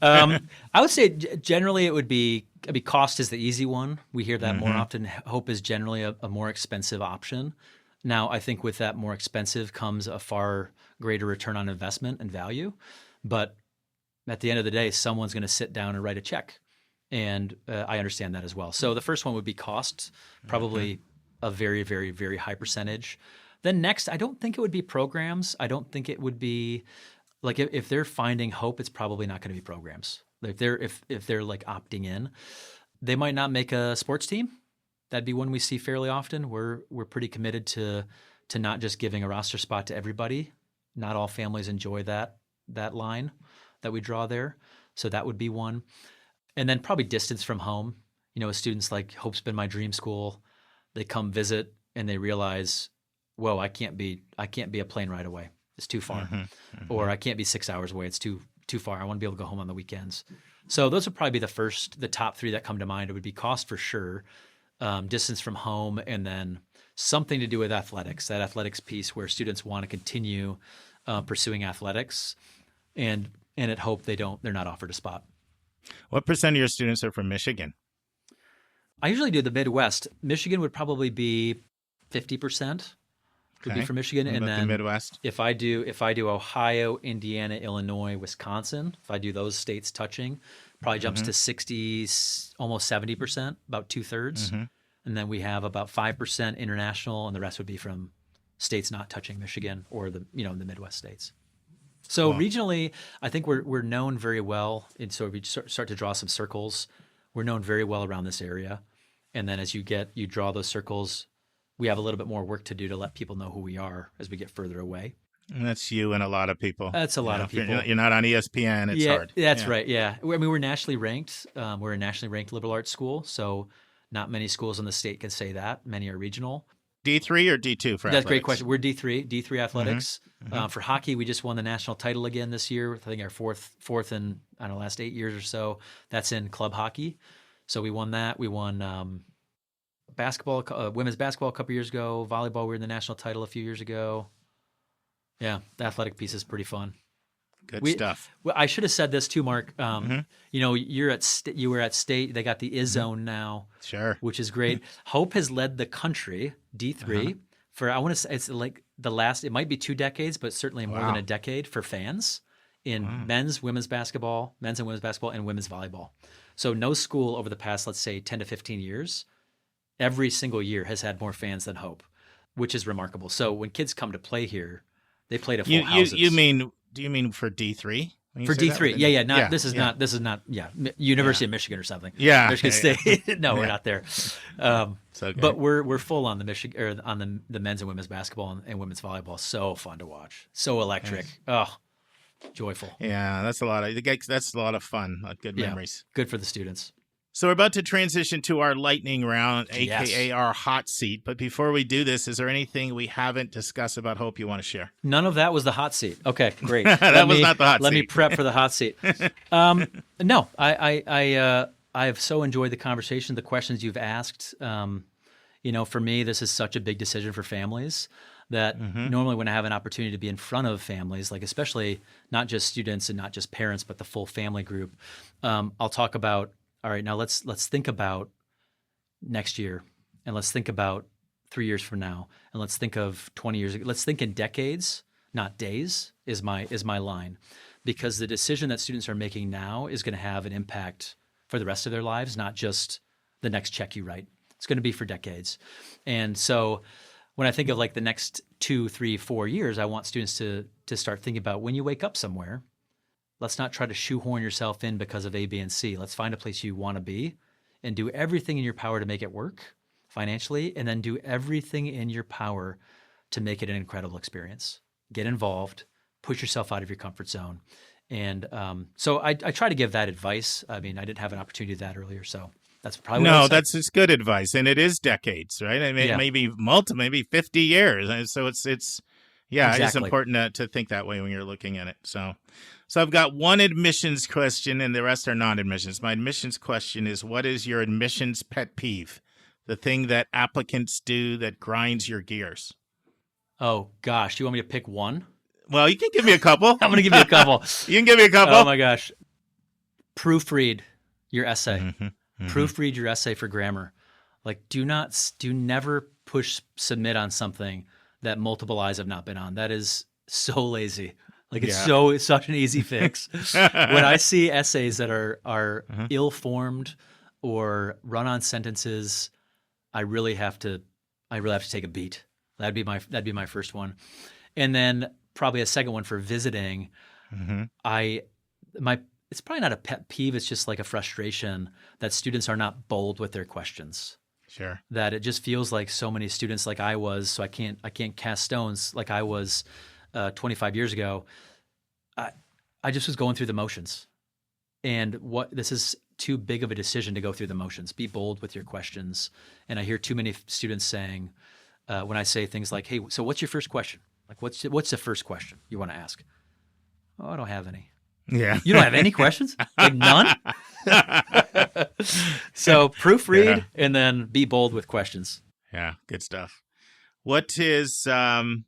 I would say generally it would be, cost is the easy one. We hear that more often. Hope is generally a more expensive option. Now, I think with that more expensive comes a far greater return on investment and value. But at the end of the day, someone's going to sit down and write a check. And I understand that as well. So the first one would be cost, probably a very, very, very high percentage. Then next, I don't think it would be programs. I don't think it would be like if they're finding Hope, it's probably not going to be programs. If they're like opting in, they might not make a sports team. That'd be one we see fairly often. We're pretty committed to not just giving a roster spot to everybody. Not all families enjoy that line that we draw there. So that would be one. And then probably distance from home. Students like Hope's been my dream school. They come visit and they realize, whoa, I can't be a plane ride away. It's too far. Or I can't be 6 hours away. It's too far. I want to be able to go home on the weekends. So those would probably be the top 3 that come to mind. It would be cost for sure, distance from home, and then something to do with athletics, that athletics piece where students want to continue pursuing athletics. And at Hope, they're not offered a spot. What percent of your students are from Michigan? I usually do the Midwest. Michigan would probably be 50% would be from Michigan. What and about then the Midwest? If I do Ohio, Indiana, Illinois, Wisconsin, if I do those states touching, probably jumps to 60, almost 70%, about 2/3. And then we have about 5% international, and the rest would be from states not touching Michigan or the Midwest states. So regionally, I think we're known very well. And so if we start to draw some circles, we're known very well around this area. And then as you draw those circles, we have a little bit more work to do to let people know who we are as we get further away. And that's you and a lot of people. That's a lot of people. You're not on ESPN. It's hard. That's right. Yeah. I mean, we're nationally ranked. We're a nationally ranked liberal arts school. So not many schools in the state can say that. Many are regional. D3 or D2 for athletics? That's a great question. We're D3 athletics. For hockey, we just won the national title again this year. I think our fourth in, I don't know, last 8 years or so. That's in club hockey. So we won that. We won basketball, women's basketball a couple years ago. Volleyball, we were in the national title a few years ago. Yeah, the athletic piece is pretty fun. Good stuff. Well, I should have said this too, Mark. You know, you were at state. They got the IZone now, which is great. Hope has led the country D3 for, I want to say, it's like it might be 2 decades, but certainly more than a decade for fans in men's and women's basketball, and women's volleyball. So no school over the past, let's say, 10 to 15 years, every single year has had more fans than Hope, which is remarkable. So when kids come to play here, they play to full houses. Do you mean for D3? For D3, This is not University of Michigan or something. Yeah, Michigan State. No, we're not there. Okay. But we're full on the Michigan or on the men's and women's basketball and women's volleyball. So fun to watch. So electric. Oh, joyful. Yeah, that's a lot of fun. Good memories. Good for the students. So we're about to transition to our lightning round, aka our hot seat. But before we do this, is there anything we haven't discussed about Hope you want to share? None of that was the hot seat. Okay, great. That was not the hot seat. Let me prep for the hot seat. No, I have so enjoyed the conversation, the questions you've asked. For me, this is such a big decision for families that normally when I have an opportunity to be in front of families, like especially not just students and not just parents, but the full family group, I'll talk about, all right, now let's think about next year, and let's think about 3 years from now, and let's think of 20 years ago. Let's think in decades, not days, is my line, because the decision that students are making now is going to have an impact for the rest of their lives, not just the next check you write. It's going to be for decades. And so when I think of like the next 2, 3, 4 years, I want students to start thinking about when you wake up somewhere, let's not try to shoehorn yourself in because of A, B, and C. Let's find a place you want to be and do everything in your power to make it work financially, and then do everything in your power to make it an incredible experience. Get involved, push yourself out of your comfort zone. And so I try to give that advice. I mean, I didn't have an opportunity to do that earlier, so that's probably what that's good advice. And it is decades, right? I mean, maybe 50 years. And so it's important to think that way when you're looking at it. So I've got one admissions question and the rest are non-admissions. My admissions question is, what is your admissions pet peeve? The thing that applicants do that grinds your gears? Oh, gosh. You want me to pick one? Well, you can give me a couple. I'm going to give you a couple. You can give me a couple. Oh, my gosh. Proofread your essay. Proofread your essay for grammar. Like, do never push submit on something that multiple eyes have not been on. That is so lazy. Like it's such an easy fix. When I see essays that are ill-formed or run-on sentences, I really have to take a beat. That'd be my first one, and then probably a second one for visiting. It's probably not a pet peeve. It's just like a frustration that students are not bold with their questions. Sure. That it just feels like so many students, like I was, so I can't cast stones like I was 25 years ago. I just was going through the motions, and this is too big of a decision to go through the motions. Be bold with your questions. And I hear too many students saying, when I say things like, "Hey, so what's your first question? Like, what's the first question you want to ask?" "Oh, I don't have any." Yeah. You don't have any questions? Like none? So proofread and then be bold with questions. Yeah, good stuff. What is on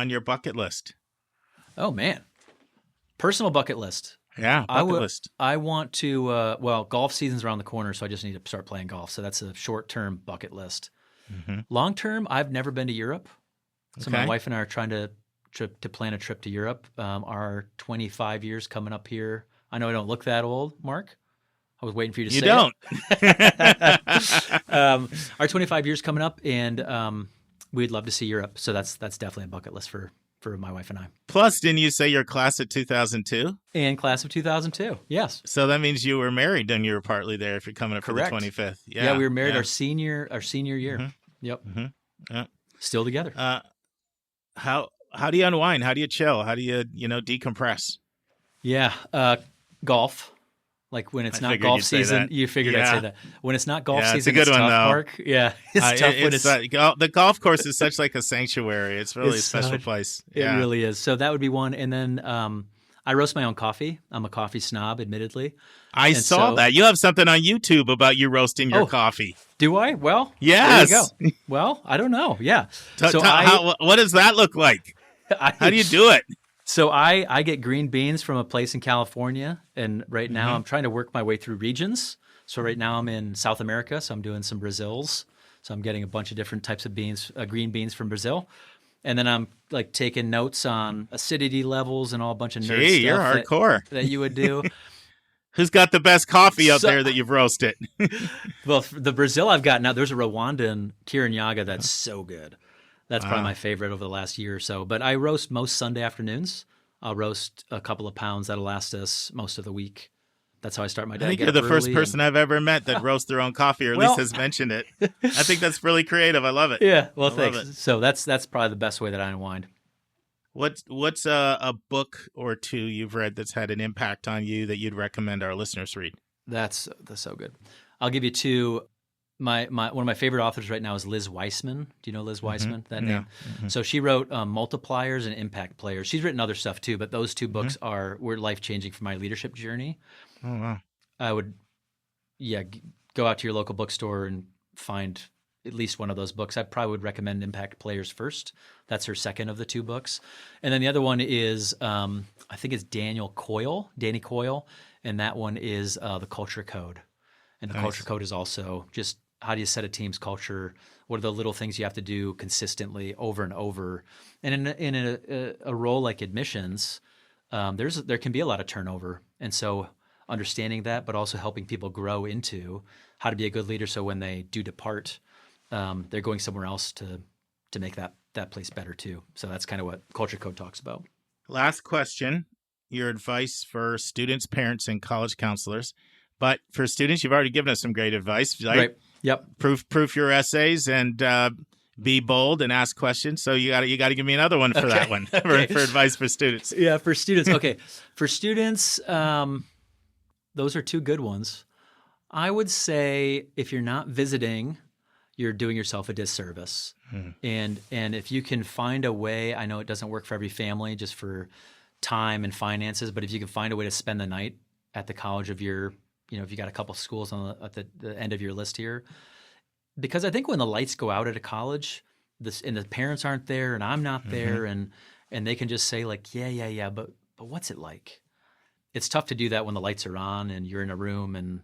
your bucket list? Oh, man. Personal bucket list. Yeah, bucket list. I want to, golf season's around the corner, so I just need to start playing golf. So that's a short-term bucket list. Long-term, I've never been to Europe. So my wife and I are trying to plan a trip to Europe. Our 25 years coming up here. I know I don't look that old, Mark. I was waiting for you to You say don't. it. Our 25 years coming up, and we'd love to see Europe. So that's definitely a bucket list for my wife and I. Plus, didn't you say your class of 2002? And class of 2002, yes. So that means you were married and you were partly there if you're coming up Correct. for the 25th. Yeah, we were married our senior year. Mm-hmm. Yep. Mm-hmm. Yeah. Still together. How do you unwind? How do you chill? How do you decompress? Yeah, golf. Like when it's not figured golf you'd say season, that. you figured I'd say that. When it's not golf Yeah, it's season, a good it's one, tough, though. Mark. Yeah, it's tough when it's the golf course is such like a sanctuary. It's really a special place. Yeah. It really is. So that would be one. And then I roast my own coffee. I'm a coffee snob, admittedly. I saw that. You have something on YouTube about you roasting your coffee. Do I? Well, yes. There you go. Well, I don't know. Yeah. What does that look like? How do you do it? So I get green beans from a place in California, and right now I'm trying to work my way through regions. So right now I'm in South America, so I'm doing some Brazils. So I'm getting a bunch of different types of beans, green beans from Brazil. And then I'm like taking notes on acidity levels and all a bunch of nerd stuff. You're hardcore. That you would do. Who's got the best coffee out there that you've roasted? Well, the Brazil I've got now, there's a Rwandan Kirinyaga that's so good. That's probably my favorite over the last year or so. But I roast most Sunday afternoons. I'll roast a couple of pounds. That'll last us most of the week. That's how I start my day. I think you're the first person I've ever met that roasts their own coffee, or at least has mentioned it. I think that's really creative. I love it. Yeah, well, thanks. So that's probably the best way that I unwind. What's a book or two you've read that's had an impact on you that you'd recommend our listeners read? That's so good. I'll give you two. One of my favorite authors right now is Liz Weissman. Do you know Liz Weissman? That name. Mm-hmm. So she wrote Multipliers and Impact Players. She's written other stuff too, but those two books were life changing for my leadership journey. Oh wow! I would, go out to your local bookstore and find at least one of those books. I probably would recommend Impact Players first. That's her second of the two books, and then the other one is I think it's Danny Coyle, and that one is The Culture Code. And the Culture Code is also just how do you set a team's culture? What are the little things you have to do consistently over and over? And in a role like admissions, there can be a lot of turnover. And so understanding that, but also helping people grow into how to be a good leader so when they do depart, they're going somewhere else to make that place better too. So that's kind of what Culture Code talks about. Last question, your advice for students, parents, and college counselors. But for students, you've already given us some great advice. Right. Yep. Proof your essays and be bold and ask questions. So you got to give me another one for that one for advice for students. Yeah, for students. Okay, for students, those are two good ones. I would say if you're not visiting, you're doing yourself a disservice. And if you can find a way, I know it doesn't work for every family, just for time and finances, but if you can find a way to spend the night at the college of your if you got a couple schools at the end of your list here, because I think when the lights go out at a college, and the parents aren't there and I'm not there, and they can just say like, yeah, but what's it like? It's tough to do that when the lights are on and you're in a room and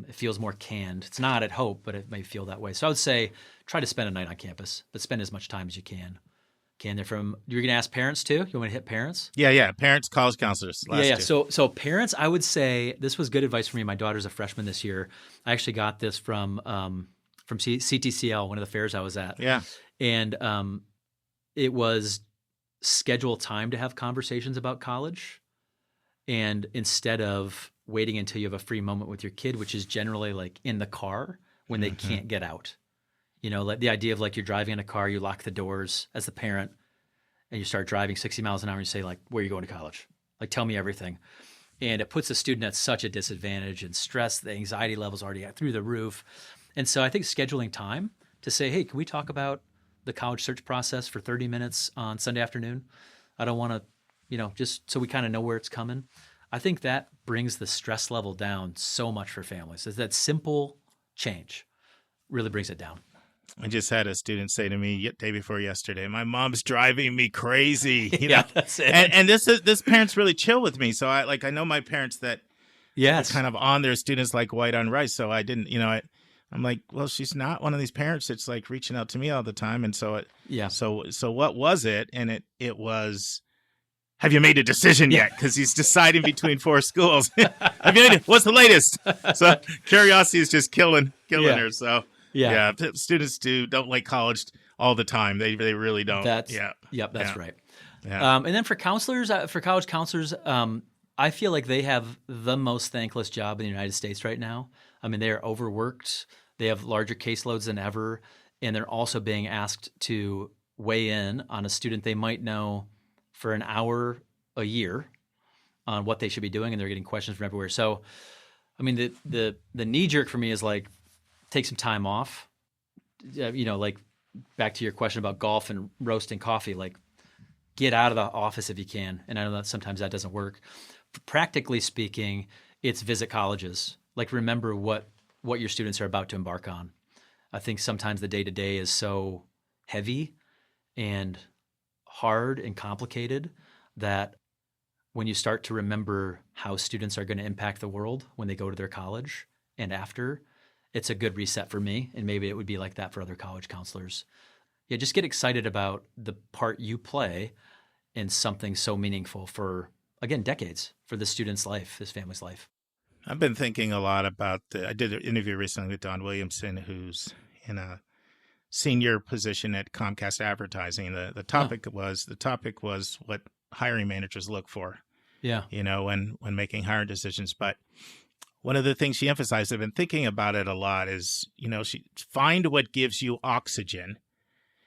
it feels more canned. It's not at Hope, but it may feel that way. So I would say try to spend a night on campus, but spend as much time as you can. You're going to ask parents too? You want to hit parents? Yeah. Parents, college counselors. Yeah. So parents, I would say this was good advice for me. My daughter's a freshman this year. I actually got this from CTCL, one of the fairs I was at. Yeah. And it was schedule time to have conversations about college. And instead of waiting until you have a free moment with your kid, which is generally like in the car when they can't get out. Like the idea of like you're driving in a car, you lock the doors as the parent and you start driving 60 miles an hour and you say like, where are you going to college? Like, tell me everything. And it puts the student at such a disadvantage and stress, the anxiety levels already through the roof. And so I think scheduling time to say, hey, can we talk about the college search process for 30 minutes on Sunday afternoon? I don't want to, just so we kind of know where it's coming. I think that brings the stress level down so much for families. Is that simple change really brings it down. I just had a student say to me day before yesterday, my mom's driving me crazy. Yeah, that's it. And this parent's really chill with me. So I know my parents that are kind of on their students like white on rice. So I didn't, I'm like, well, she's not one of these parents that's like reaching out to me all the time. And so so what was it? And it was have you made a decision yet? Because he's deciding between 4 schools. What's the latest? So curiosity is just killing her. So students don't like college all the time. They really don't. That's right. Yeah. And then for counselors, for college counselors, I feel like they have the most thankless job in the United States right now. I mean, they are overworked. They have larger caseloads than ever, and they're also being asked to weigh in on a student they might know for an hour a year on what they should be doing, and they're getting questions from everywhere. So, I mean, the knee jerk for me is like, take some time off. Like back to your question about golf and roasting coffee, like get out of the office if you can. And I know that sometimes that doesn't work. Practically speaking, it's visit colleges. Like remember what your students are about to embark on. I think sometimes the day-to-day is so heavy and hard and complicated that when you start to remember how students are going to impact the world when they go to their college and after, it's a good reset for me. And maybe it would be like that for other college counselors. Yeah, just get excited about the part you play in something so meaningful for, again, decades for the student's life, his family's life. I've been thinking a lot about I did an interview recently with Don Williamson, who's in a senior position at Comcast Advertising. The topic was what hiring managers look for. Yeah. When making hiring decisions. But one of the things she emphasized, I've been thinking about it a lot, is, she find what gives you oxygen.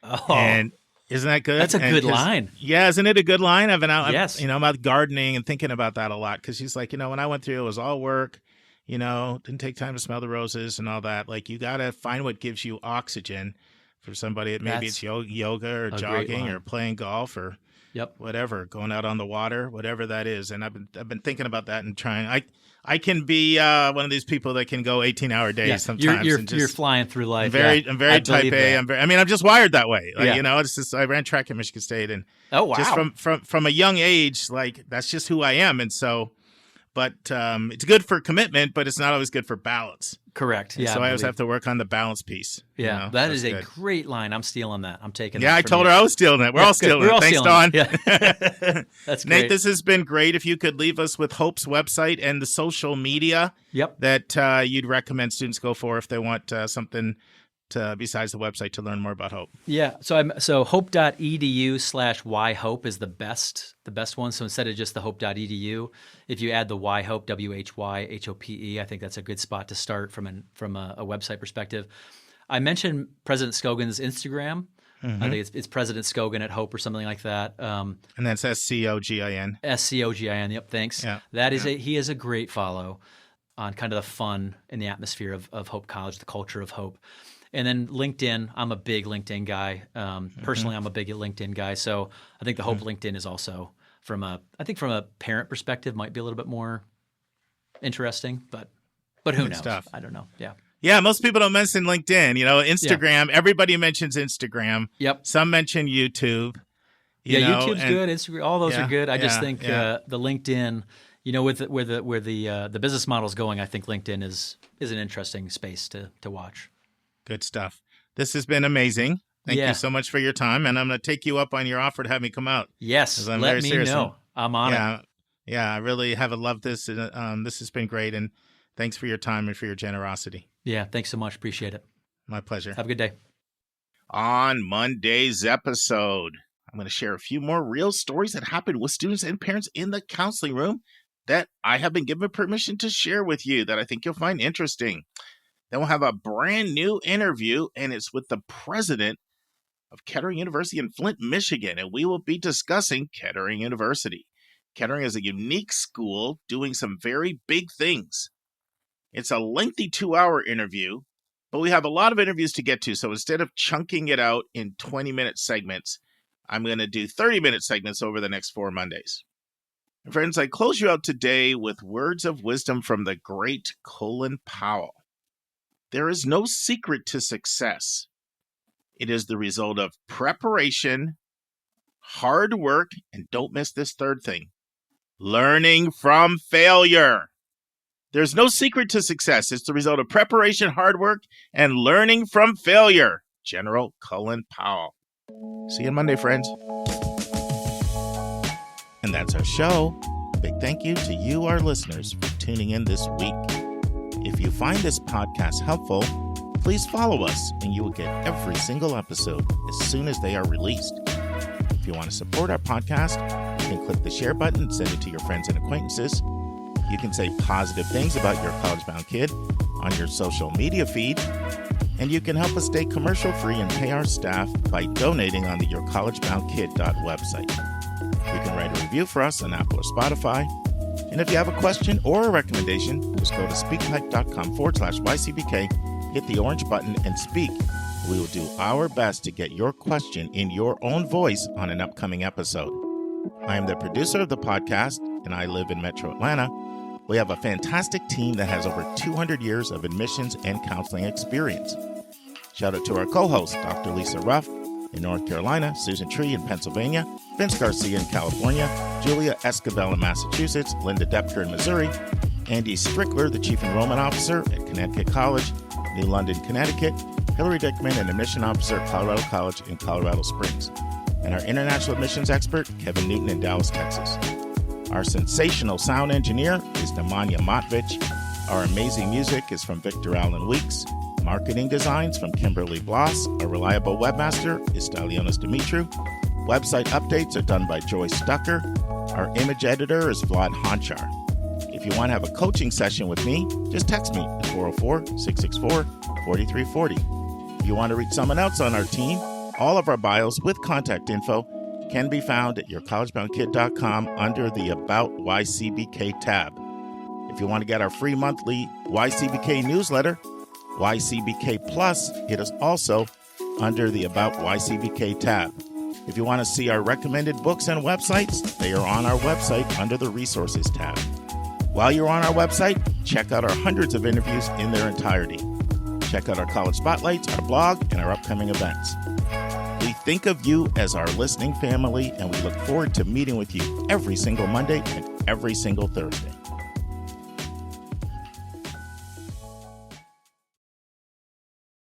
Oh. And isn't that good? That's a good line. Yeah, isn't it a good line? Yes. I'm out gardening and thinking about that a lot, because she's like, when I went through, it was all work, didn't take time to smell the roses and all that. Like, you got to find what gives you oxygen. For somebody, maybe it's yoga or jogging or playing golf or whatever, going out on the water, whatever that is. And I've been thinking about that and trying. I can be one of these people that can go 18-hour days sometimes. You're flying through life. I'm very type A. I'm just wired that way. It's just, I ran track at Michigan State, and just from a young age, like that's just who I am. And so, but it's good for commitment, but it's not always good for balance. Correct. Yeah. So I always have to work on the balance piece. Yeah, that is a great line. I'm stealing that. I'm taking that. Yeah, I told her I was stealing it. We're all stealing it. Thanks, Dawn. Yeah. That's great. Nate, this has been great. If you could leave us with Hope's website and the social media that you'd recommend students go for if they want something besides the website to learn more about Hope. Yeah. So hope.edu/yhope is the best one. So instead of just the hope.edu, if you add the yhope, WHYHOPE, I think that's a good spot to start from a website perspective. I mentioned President Scogan's Instagram. Mm-hmm. I think it's President Scogan at Hope or something like that. And that's SCOGIN. SCOGIN. Yep. Thanks. Yeah. He is a great follow on kind of the fun and the atmosphere of Hope College, the culture of Hope. And then LinkedIn, I'm a big LinkedIn guy. Personally, I'm a big LinkedIn guy. So I think the Hope LinkedIn is also from a parent perspective might be a little bit more interesting, but who knows? Stuff. I don't know. Yeah. Yeah, most people don't mention LinkedIn. Instagram. Everybody mentions Instagram. Yep. Some mention YouTube. YouTube's good. Instagram, all those are good. I just think the LinkedIn, with where the business model is going, I think LinkedIn is an interesting space to watch. Good stuff. This has been amazing. Thank you so much for your time, and I'm going to take you up on your offer to have me come out. Yes, let me know. I'm on it. Yeah, I really have loved this. This has been great, and thanks for your time and for your generosity. Yeah, thanks so much. Appreciate it. My pleasure. Have a good day. On Monday's episode, I'm going to share a few more real stories that happened with students and parents in the counseling room that I have been given permission to share with you that I think you'll find interesting. Then we'll have a brand new interview, and it's with the president of Kettering University in Flint, Michigan, and we will be discussing Kettering University. Kettering is a unique school doing some very big things. It's a lengthy 2-hour interview, but we have a lot of interviews to get to, so instead of chunking it out in 20-minute segments, I'm going to do 30-minute segments over the next 4 Mondays. And friends, I close you out today with words of wisdom from the great Colin Powell. There is no secret to success. It is the result of preparation, hard work, and don't miss this third thing, learning from failure. There's no secret to success. It's the result of preparation, hard work, and learning from failure. General Colin Powell. See you on Monday, friends. And And that's our show. A big thank you to you, our listeners, for tuning in this week. If you find this podcast helpful, please follow us and you will get every single episode as soon as they are released. If you want to support our podcast, you can click the share button and send it to your friends and acquaintances. You can say positive things about your college-bound kid on your social media feed. And you can help us stay commercial-free and pay our staff by donating on the yourcollegeboundkid website. You can write a review for us on Apple or Spotify. And if you have a question or a recommendation, just go to speakpipe.com/YCBK, hit the orange button, and speak. We will do our best to get your question in your own voice on an upcoming episode. I am the producer of the podcast, and I live in Metro Atlanta. We have a fantastic team that has over 200 years of admissions and counseling experience. Shout out to our co-hosts, Dr. Lisa Ruff in North Carolina, Susan Tree in Pennsylvania, Vince Garcia in California, Julia Escabel in Massachusetts, Linda Depker in Missouri, Andy Strickler, the Chief Enrollment Officer at Connecticut College, New London, Connecticut, Hillary Dickman, an Admission Officer at Colorado College in Colorado Springs, and our International Admissions Expert, Kevin Newton in Dallas, Texas. Our sensational sound engineer is Nemanja Motvich. Our amazing music is from Victor Allen Weeks. Marketing designs from Kimberly Bloss. Our reliable webmaster is Stylionis Dimitru. Website updates are done by Joyce Stucker. Our image editor is Vlad Honchar. If you want to have a coaching session with me, just text me at 404-664-4340. If you want to reach someone else on our team, all of our bios with contact info can be found at yourcollegeboundkid.com under the About YCBK tab. If you want to get our free monthly YCBK newsletter, YCBK Plus, it is also under the About YCBK tab. If you want to see our recommended books and websites, they are on our website under the Resources tab. While you're on our website, check out our hundreds of interviews in their entirety. Check out our college spotlights, our blog, and our upcoming events. We think of you as our listening family, and we look forward to meeting with you every single Monday and every single Thursday.